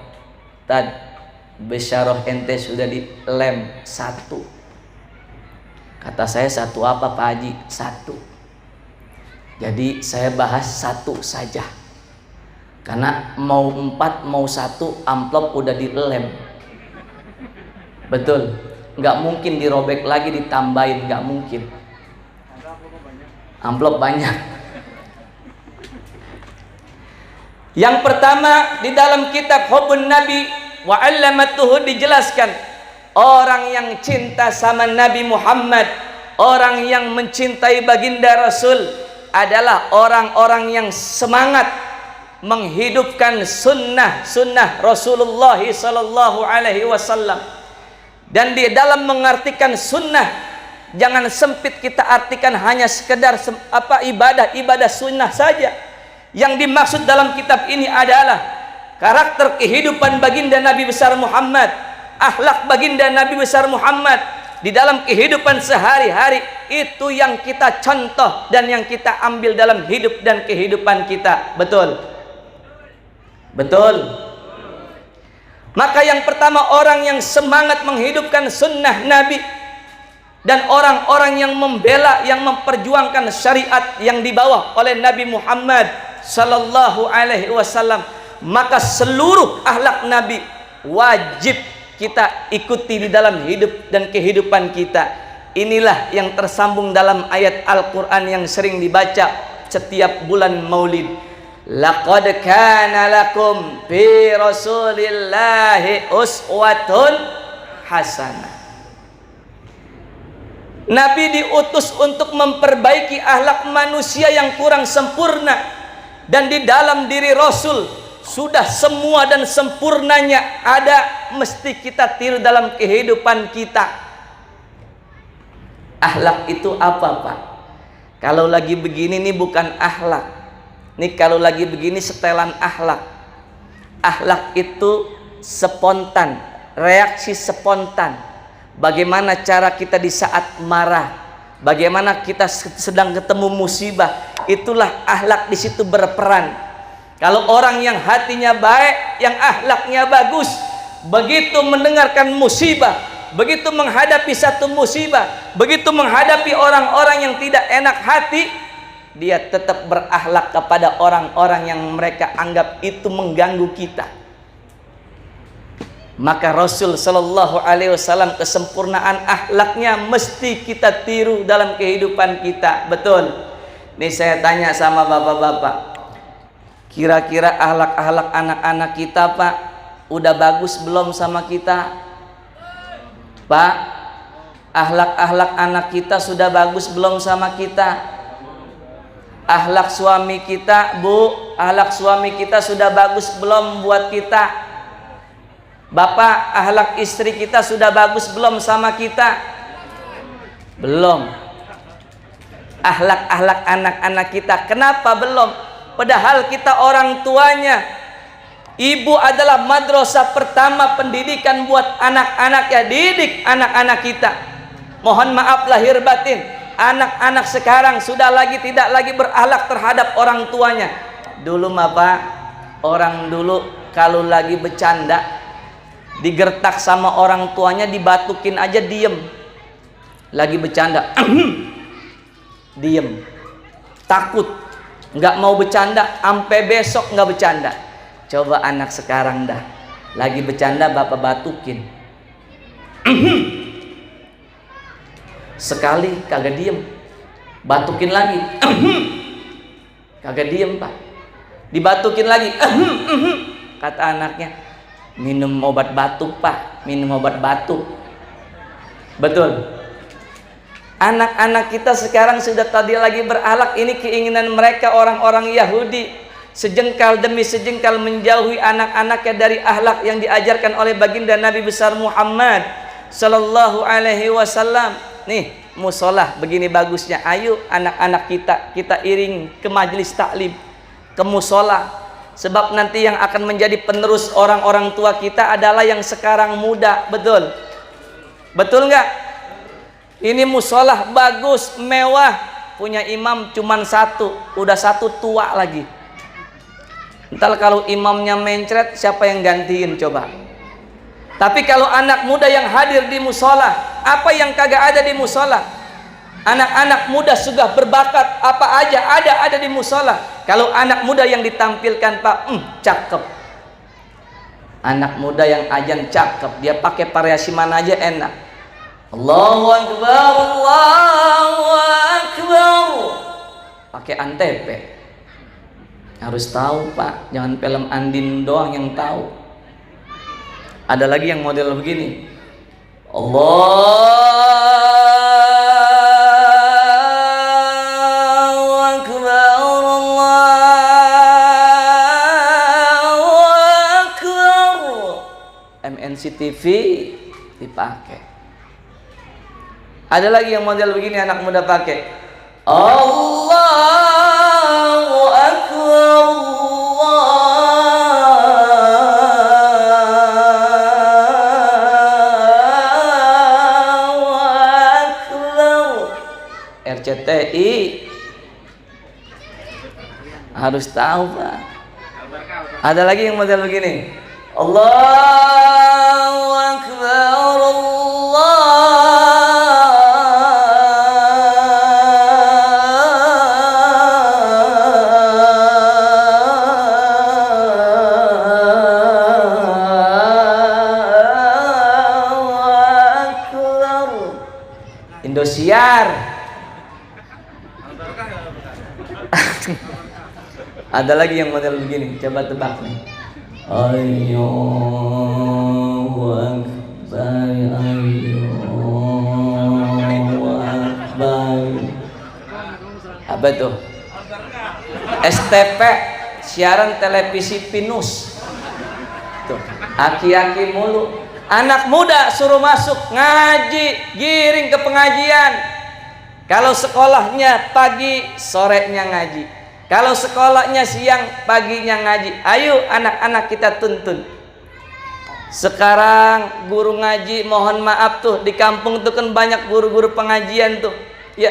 Tad, Besyaroh ente sudah di lem 1. Kata saya 1 apa Pak Haji? 1. Jadi saya bahas 1 saja. Karena mau 4 mau 1 amplop udah dilem. Betul. Nggak mungkin dirobek lagi ditambahin, nggak mungkin. Amplop banyak. Yang pertama di dalam kitab Hubbun Nabi wa Alamatuhu dijelaskan orang yang cinta sama Nabi Muhammad, orang yang mencintai baginda Rasul adalah orang-orang yang semangat menghidupkan sunnah Rasulullah sallallahu alaihi wasallam. Dan di dalam mengartikan sunnah, jangan sempit kita artikan hanya sekedar ibadah sunnah saja. Yang dimaksud dalam kitab ini adalah karakter kehidupan baginda Nabi besar Muhammad, akhlak baginda Nabi besar Muhammad di dalam kehidupan sehari-hari. Itu yang kita contoh dan yang kita ambil dalam hidup dan kehidupan kita. Betul? Betul? Maka yang pertama orang yang semangat menghidupkan sunnah Nabi dan orang-orang yang membela, yang memperjuangkan syariat yang dibawa oleh Nabi Muhammad sallallahu alaihi wasallam, maka seluruh akhlak Nabi wajib kita ikuti di dalam hidup dan kehidupan kita. Inilah yang tersambung dalam ayat Al-Quran yang sering dibaca setiap bulan Maulid. Laqad kana lakum fi Rasulillahi uswatun hasanah. Nabi diutus untuk memperbaiki akhlak manusia yang kurang sempurna. Dan di dalam diri Rasul sudah semua dan sempurnanya ada, mesti kita tiru dalam kehidupan kita. Akhlak itu apa Pak? Kalau lagi begini nih bukan akhlak. Nih kalau lagi begini setelan akhlak. Akhlak itu spontan, reaksi spontan. Bagaimana cara kita di saat marah, bagaimana kita sedang ketemu musibah, itulah akhlak di situ berperan. Kalau orang yang hatinya baik, yang akhlaknya bagus, begitu mendengarkan musibah, begitu menghadapi satu musibah, begitu menghadapi orang-orang yang tidak enak hati, dia tetap berakhlak kepada orang-orang yang mereka anggap itu mengganggu kita. Maka Rasul Sallallahu Alaihi Wasallam kesempurnaan akhlaknya mesti kita tiru dalam kehidupan kita. Betul. Nih saya tanya sama bapak-bapak, kira-kira akhlak-akhlak anak-anak kita Pak udah bagus belum sama kita? Pak, akhlak-akhlak anak kita sudah bagus belum sama kita? Akhlak suami kita, Bu, akhlak suami kita sudah bagus belum buat kita? Bapak, akhlak istri kita sudah bagus belum sama kita? Belum. Akhlak-akhlak anak-anak kita kenapa belum? Padahal kita orang tuanya. Ibu adalah madrasah pertama pendidikan buat anak-anak, ya, didik anak-anak kita. Mohon maaf lahir batin, anak-anak sekarang sudah tidak lagi berakhlak terhadap orang tuanya. Dulu mah Pak, orang dulu kalau lagi bercanda digertak sama orang tuanya dibatukin aja diem. Lagi bercanda diem, takut, nggak mau bercanda, sampai besok nggak bercanda. Coba anak sekarang dah, lagi bercanda bapak batukin. Sekali kagak diem, batukin lagi. Kagak diem Pak, dibatukin lagi. Kata anaknya, minum obat batuk Pak, minum obat batuk. Betul. Anak-anak kita sekarang sudah tadi lagi berakhlak. Ini keinginan mereka orang-orang Yahudi, sejengkal demi sejengkal menjauhi anak-anaknya dari akhlak yang diajarkan oleh baginda Nabi besar Muhammad Sallallahu Alaihi Wasallam. Nih musola begini bagusnya, ayo anak-anak kita iring ke majelis taklim, ke musola. Sebab nanti yang akan menjadi penerus orang-orang tua kita adalah yang sekarang muda. Betul? Betul nggak? Ini musola bagus, mewah, punya imam cuman satu, udah satu tua lagi. Entar kalau imamnya mencret, siapa yang gantiin coba? Tapi kalau anak muda yang hadir di musola, apa yang kagak ada di musola? Anak-anak muda sudah berbakat, apa aja ada di musola. Kalau anak muda yang ditampilkan Pak, cakep. Anak muda yang ajan cakep, dia pakai variasi mana aja enak. Allahu Akbar, Allahu Akbar, pakai antep. Harus tahu Pak, jangan film Andin doang yang tahu. Ada lagi yang model begini, Allahu Akbar, Allahu Akbar, MNC TV dipakai. Ada lagi yang model begini anak muda pakai, Allahu Akbar, Allahu Akbar. RCTI harus tahu Pak. Ada lagi yang model begini, Allahu Akbar, Indosiar. Ada lagi yang model begini, coba tebak nih. Allahu Akbar, Allahu Akbar. Apa tuh? STP, siaran televisi Pinus. Tuh, aki-aki mulu. Anak muda suruh masuk ngaji, giring ke pengajian. Kalau sekolahnya pagi, sorenya ngaji. Kalau sekolahnya siang, paginya ngaji. Ayo anak-anak kita tuntun. Sekarang guru ngaji, mohon maaf tuh, di kampung tuh kan banyak guru-guru pengajian tuh. Ya,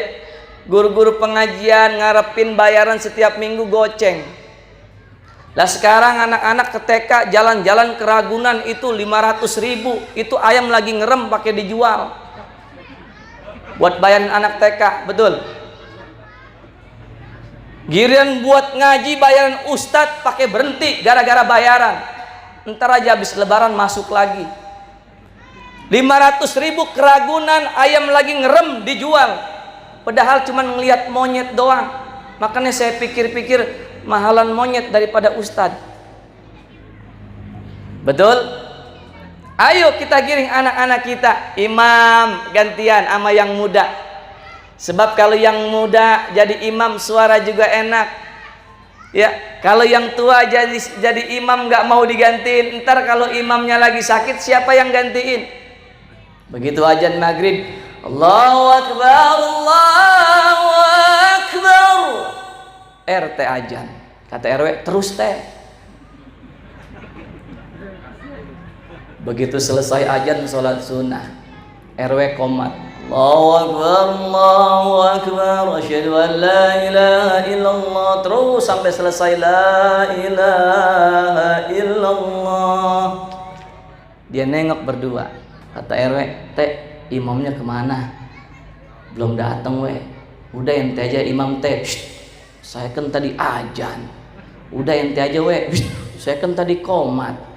guru-guru pengajian ngarepin bayaran setiap minggu goceng. Lah sekarang anak-anak ke TK jalan-jalan ke Ragunan itu 500.000, itu ayam lagi ngerem pakai dijual buat bayaran anak TK. Betul? Giliran buat ngaji bayaran ustadz pakai berhenti gara-gara bayaran. Ntar aja habis lebaran masuk lagi. 500.000 keragunan ayam lagi ngerem dijual. Padahal cuma ngelihat monyet doang. Makanya saya pikir-pikir mahalan monyet daripada ustad. Betul? Ayo kita giring anak-anak kita. Imam gantian sama yang muda. Sebab kalau yang muda jadi imam suara juga enak. Ya, kalau yang tua jadi imam nggak mau digantiin. Ntar kalau imamnya lagi sakit siapa yang gantiin? Begitu azan maghrib, Allahu Akbar, Allahu Akbar. RT azan, kata RW terus teh. Begitu selesai azan sholat sunnah, RW komat, Allahu Akbar, Allahu Akbar, asyhadu an la ilaha illallah, terus sampai selesai la ilaha illallah. Dia nengok berdua, kata RW, teh imamnya kemana? Belum datang we. Udah ente aja imam teh. Saya kan tadi azan. Udah ente aja we. Saya kan tadi komat.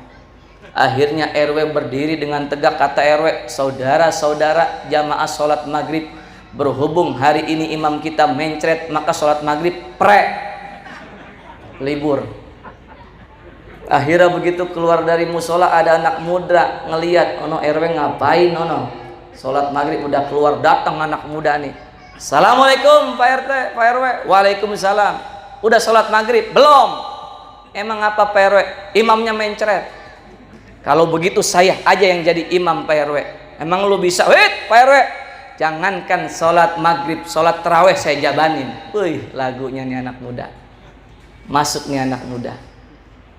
Akhirnya RW berdiri dengan tegak, kata RW, saudara-saudara jamaah sholat maghrib, berhubung hari ini imam kita mencret, maka sholat maghrib libur. Akhirnya begitu keluar dari musola ada anak muda ngelihat, ono RW ngapain ono? Sholat maghrib udah keluar, datang anak muda nih. Assalamualaikum Pak RT, Pak RW. Waalaikumsalam. Udah sholat maghrib? Belum. Emang apa Pak RW? Imamnya mencret. Kalau begitu saya aja yang jadi imam Pak RW. Emang lu bisa? Wait Pak RW. Jangankan sholat maghrib, sholat taraweh saya jabanin. Wih, lagunya nih anak muda. Masuk nih anak muda.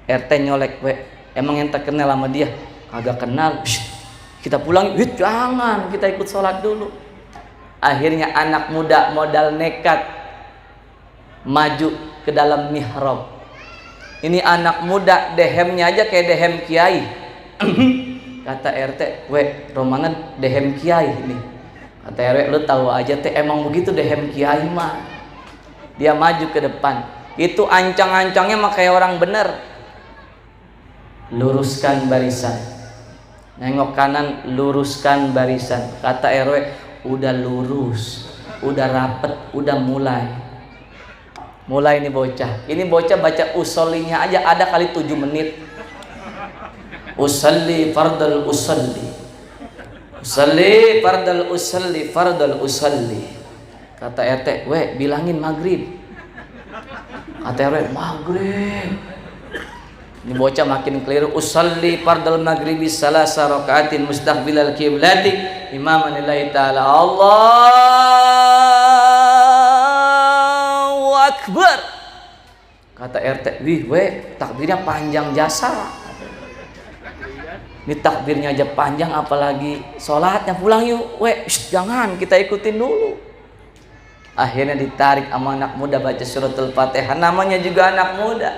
RT nyolek, we, emang yang terkenal sama dia? Kagak kenal. Kita pulang, jangan, kita ikut sholat dulu. Akhirnya anak muda modal nekat maju ke dalam mihrab. Ini anak muda dehemnya aja kayak dehem kiai. Kata RT, we, romangan dehem kiai ini. Kata RW, lu tahu aja teh, emang begitu dehem kiai mah. Dia maju ke depan. Itu ancang-ancangnya mah kayak orang bener. Luruskan barisan. Nengok kanan, luruskan barisan. Kata RW, udah lurus, udah rapet, udah mulai. Mulai ini bocah. Ini bocah baca usollinya aja ada kali 7 menit. Usalli fardal usalli. Usalli fardal usalli, fardal usalli. Kata RT, we, bilangin maghrib. Kata RW, maghrib. Ini bocah makin keliru. Usalli fardal maghribi salasa rakaatin mustaqbilal qiblati imaman lillahi ta'ala. Allahu Akbar. Kata RT, wih we, takbirnya panjang jasa. Ini takbirnya aja panjang apalagi sholatnya. Pulang yuk we. Jangan, kita ikutin dulu. Akhirnya ditarik sama anak muda baca suratul Fatihah. Namanya juga anak muda.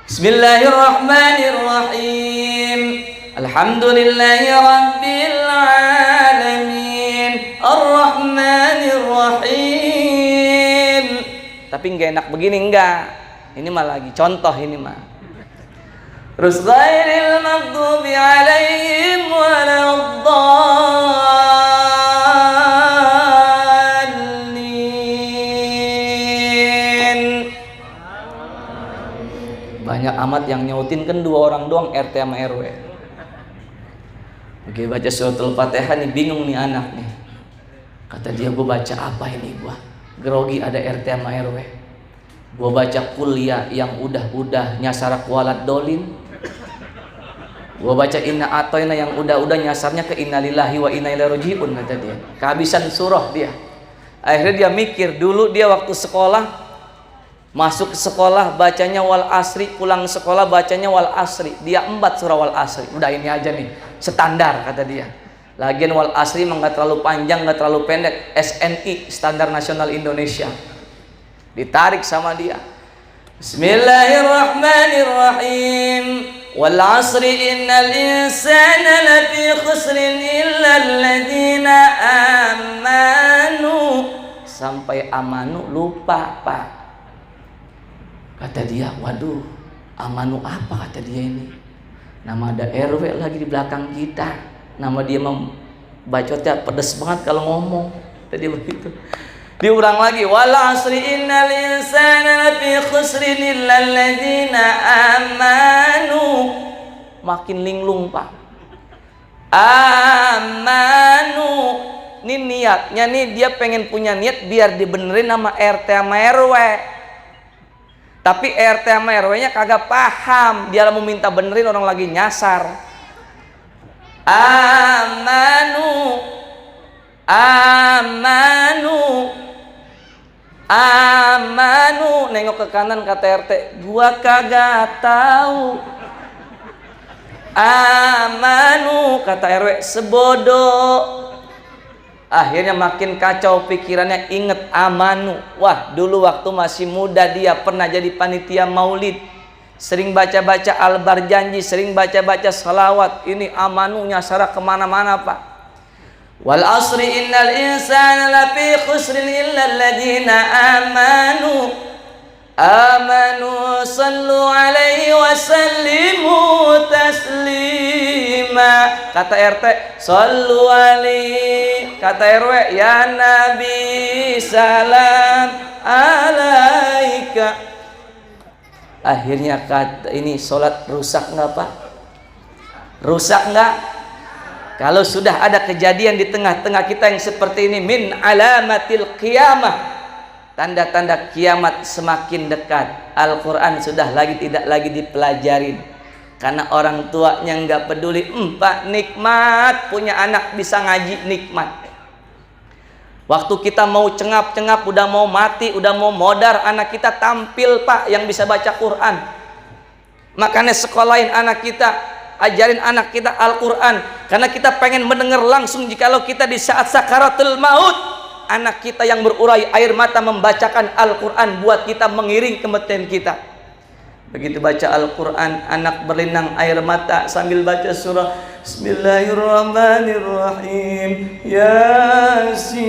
Bismillahirrahmanirrahim. Alhamdulillahi rabbil alamin. Ar-Rahmanirrahim. Tapi nggak enak begini, enggak. Ini mah lagi contoh ini mah. Terus ghairil maghdubi alaihim waladdallin. Banyak amat yang nyautin, kan 2 orang doang, RT sama RW. Oke, baca suratul Fatihah nih, bingung nih anak nih. Kata dia, gue baca apa ini gua? Grogi ada RT sama RW. Gue baca kuliah yang udah nyasar kualat dolin. Gue baca inna atoina yang udah nyasarnya ke innalillahi wa inna ilaihi rajiun, kata dia. Kehabisan surah dia. Akhirnya dia mikir, dulu dia waktu sekolah, masuk ke sekolah bacanya wal asri, pulang sekolah bacanya wal asri. Dia 4 surah wal asri. Udah ini aja nih, standar kata dia. Lagian wal asri emang gak terlalu panjang, gak terlalu pendek. SNI, Standar Nasional Indonesia. Ditarik sama dia. Bismillahirrahmanirrahim. Wal asri innal insana lafi khusrin illa alladhina amanu. Sampai amanu lupa, Pak. Kata dia, waduh, amanu apa kata dia ini? Nama ada RW lagi di belakang kita. Nama dia bacotnya pedes banget kalau ngomong. Tadi begitu. Diulang lagi, wal asri innal insana lafi khusrin illal ladzina amanu. Makin linglung, Pak. Amanu. Ini niatnya nih, dia pengen punya niat biar dibenerin sama RT sama RW. Tapi RT sama RW-nya kagak paham. Dia mau minta benerin, orang lagi nyasar. Amanu. Amanu. Amanu. Nengok ke kanan kata RT, gua kagak tahu. Amanu kata RW, sebodoh. Akhirnya makin kacau pikirannya, inget amanu. Wah, dulu waktu masih muda dia pernah jadi panitia maulid. Sering baca-baca al-barjanji, sering baca-baca salawat. Ini amanu nyasar kemana-mana, Pak. Wal asri innal insana lafi khusrin illal ladzina amanu. Amanu sallu alaihi wa sallimu taslima. Kata RT, sallu alaihi. Kata RW, ya Nabi salam alaika. Akhirnya kata ini sholat rusak nggak, Pak? Rusak nggak? Kalau sudah ada kejadian di tengah-tengah kita yang seperti ini, min alamatil qiyamah, tanda-tanda kiamat semakin dekat. Al-Quran sudah tidak lagi dipelajarin karena orang tuanya nggak peduli. Pak, nikmat punya anak bisa ngaji, nikmat. Waktu kita mau cengap-cengap, udah mau mati, udah mau modar, anak kita tampil, Pak, yang bisa baca Quran. Makanya sekolahin anak kita, ajarin anak kita Al-Quran, karena kita pengen mendengar langsung. Jikalau kita di saat sakaratul maut, anak kita yang berurai air mata membacakan Al-Quran buat kita mengiring kematian kita. Begitu baca Al-Quran, anak berlinang air mata sambil baca surah Bismillahirrahmanirrahim, Yasin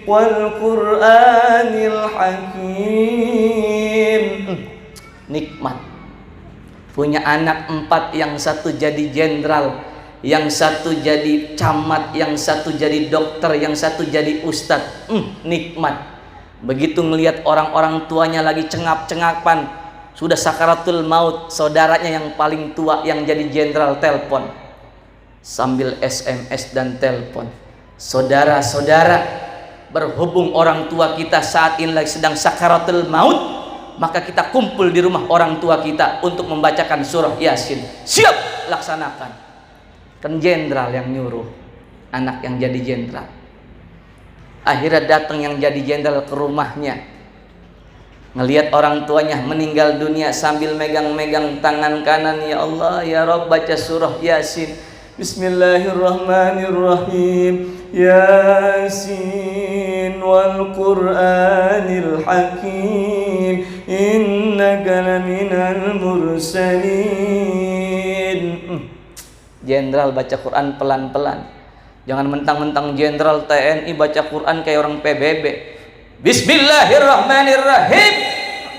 wal Qur'anil Hakim. Nikmat punya anak 4, yang satu jadi jenderal, yang satu jadi camat, yang satu jadi dokter, yang satu jadi ustadz. Nikmat. Begitu ngelihat orang-orang tuanya lagi cengap-cengapan, sudah sakaratul maut, saudaranya yang paling tua yang jadi jenderal telepon sambil SMS dan telepon. Saudara-saudara, berhubung orang tua kita saat ini lagi sedang sakaratul maut, maka kita kumpul di rumah orang tua kita untuk membacakan surah Yasin. Siap, laksanakan. Kan jenderal yang nyuruh, anak yang jadi jenderal. Akhirnya datang yang jadi jenderal ke rumahnya, ngelihat orang tuanya meninggal dunia sambil megang-megang tangan kanan. Ya Allah, ya Rabb, baca surah Yasin. Bismillahirrahmanirrahim, Yasin wal Qur'anil Hakim, innaka laminal mursalin. Jenderal baca Quran pelan-pelan. Jangan mentang-mentang jenderal TNI baca Quran kayak orang PBB. Bismillahirrahmanirrahim,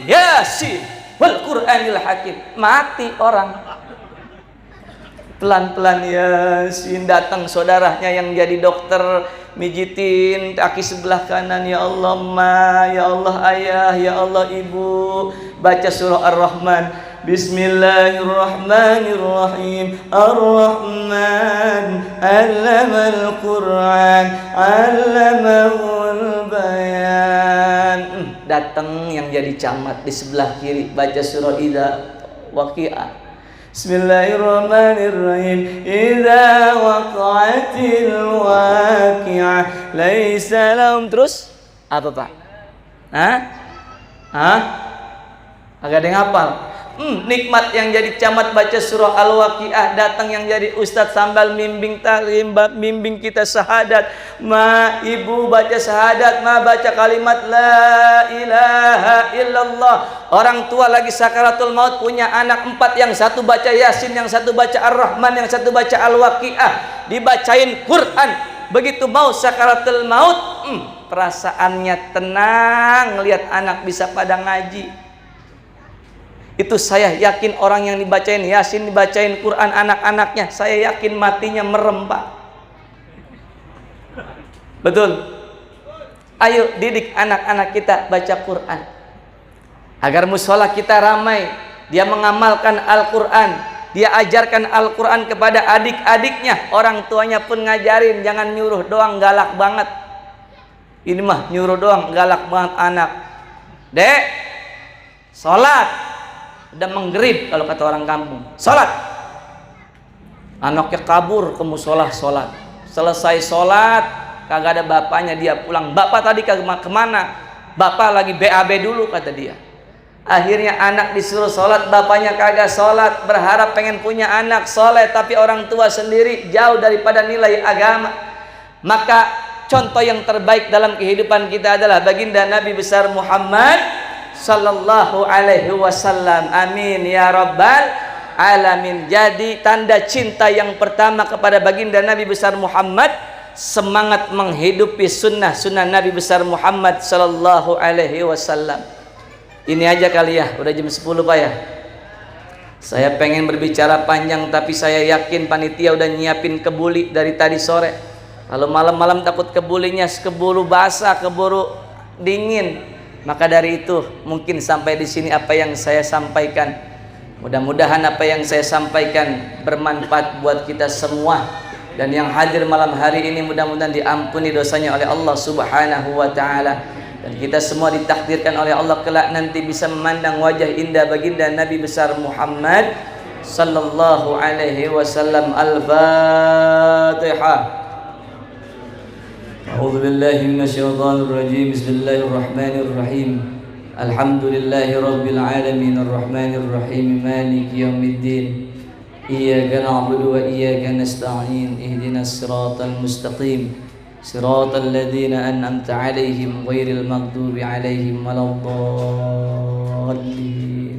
Yasin wal Qur'anil Hakim. Mati orang. Pelan-pelan Yasin. Datang saudaranya yang jadi dokter, mijitin kaki sebelah kanan. Ya Allah ma, ya Allah ayah, ya Allah ibu. Baca surah Ar-Rahman. Bismillahirrahmanirrahim, Ar-Rahman allamal Qur'an allamahul bayan. Datang yang jadi camat di sebelah kiri, baca surah Idza Waqi'ah. Bismillahirrahmanirrahim, Idza waqa'atil waqi'ah laisa lahum. Terus apa, Pak? Agak ada yang hafal. Nikmat yang jadi camat baca surah Al-Waqi'ah, datang yang jadi ustadz sambil bimbing kita syahadat. Ma, ibu baca syahadat, ma baca kalimat la ilaha illallah. Orang tua lagi sakaratul maut punya anak 4, yang satu baca Yasin, yang satu baca Ar-Rahman, yang satu baca Al-Waqi'ah, dibacain Quran. Begitu mau sakaratul maut, perasaannya tenang ngelihat anak bisa pada ngaji. Itu saya yakin orang yang dibacain Yasin, dibacain Quran anak-anaknya, saya yakin matinya merem, Pak. Betul. Ayo didik anak-anak kita baca Quran, agar musola kita ramai. Dia mengamalkan Al-Quran, dia ajarkan Al-Quran kepada adik-adiknya. Orang tuanya pun ngajarin, jangan nyuruh doang galak banget. Ini mah nyuruh doang galak banget anak. Dek, sholat. Udah menggerib kalau kata orang kampung. Sholat. Anaknya kabur ke musola sholat. Selesai sholat, kagak ada bapaknya, dia pulang. Bapak tadi kemana? Bapak lagi BAB dulu, kata dia. Akhirnya anak disuruh sholat, bapaknya kagak sholat. Berharap pengen punya anak soleh, tapi orang tua sendiri jauh daripada nilai agama. Maka contoh yang terbaik dalam kehidupan kita adalah baginda Nabi besar Muhammad sallallahu alaihi wasallam. Amin ya rabbal alamin. Jadi tanda cinta yang pertama kepada baginda Nabi besar Muhammad, semangat menghidupi sunnah Nabi besar Muhammad sallallahu alaihi wasallam. Ini aja kali ya, udah jam 10 Pak ya. Saya pengen berbicara panjang, tapi saya yakin panitia udah nyiapin kebuli dari tadi sore. Kalau malam-malam takut kebulinya keburu basah, keburu dingin. Maka dari itu mungkin sampai di sini apa yang saya sampaikan. Mudah-mudahan apa yang saya sampaikan bermanfaat buat kita semua. Dan yang hadir malam hari ini mudah-mudahan diampuni dosanya oleh Allah Subhanahu wa taala. Dan kita semua ditakdirkan oleh Allah kelak nanti bisa memandang wajah indah baginda Nabi besar Muhammad sallallahu alaihi wasallam. Al-Fatihah. A'udzu billahi minasyaitonir rajim. Bismillahirrahmanirrahim. Alhamdulillahi rabbil alamin arrahmanir rahim maliki yaumiddin. Iyyaka na'budu wa iyyaka nasta'in. Ihdinas siratal mustaqim. Siratal ladzina an'amta 'alaihim ghairil maghdubi 'alaihim waladdallin.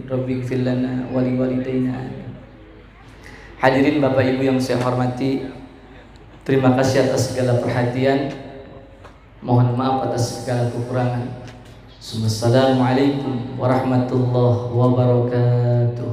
Rabbighfir lana wa liwalidayna. Hadirin Bapak Ibu yang saya hormati, terima kasih atas segala perhatian. Mohon maaf atas segala kekurangan. Assalamualaikum warahmatullahi wabarakatuh.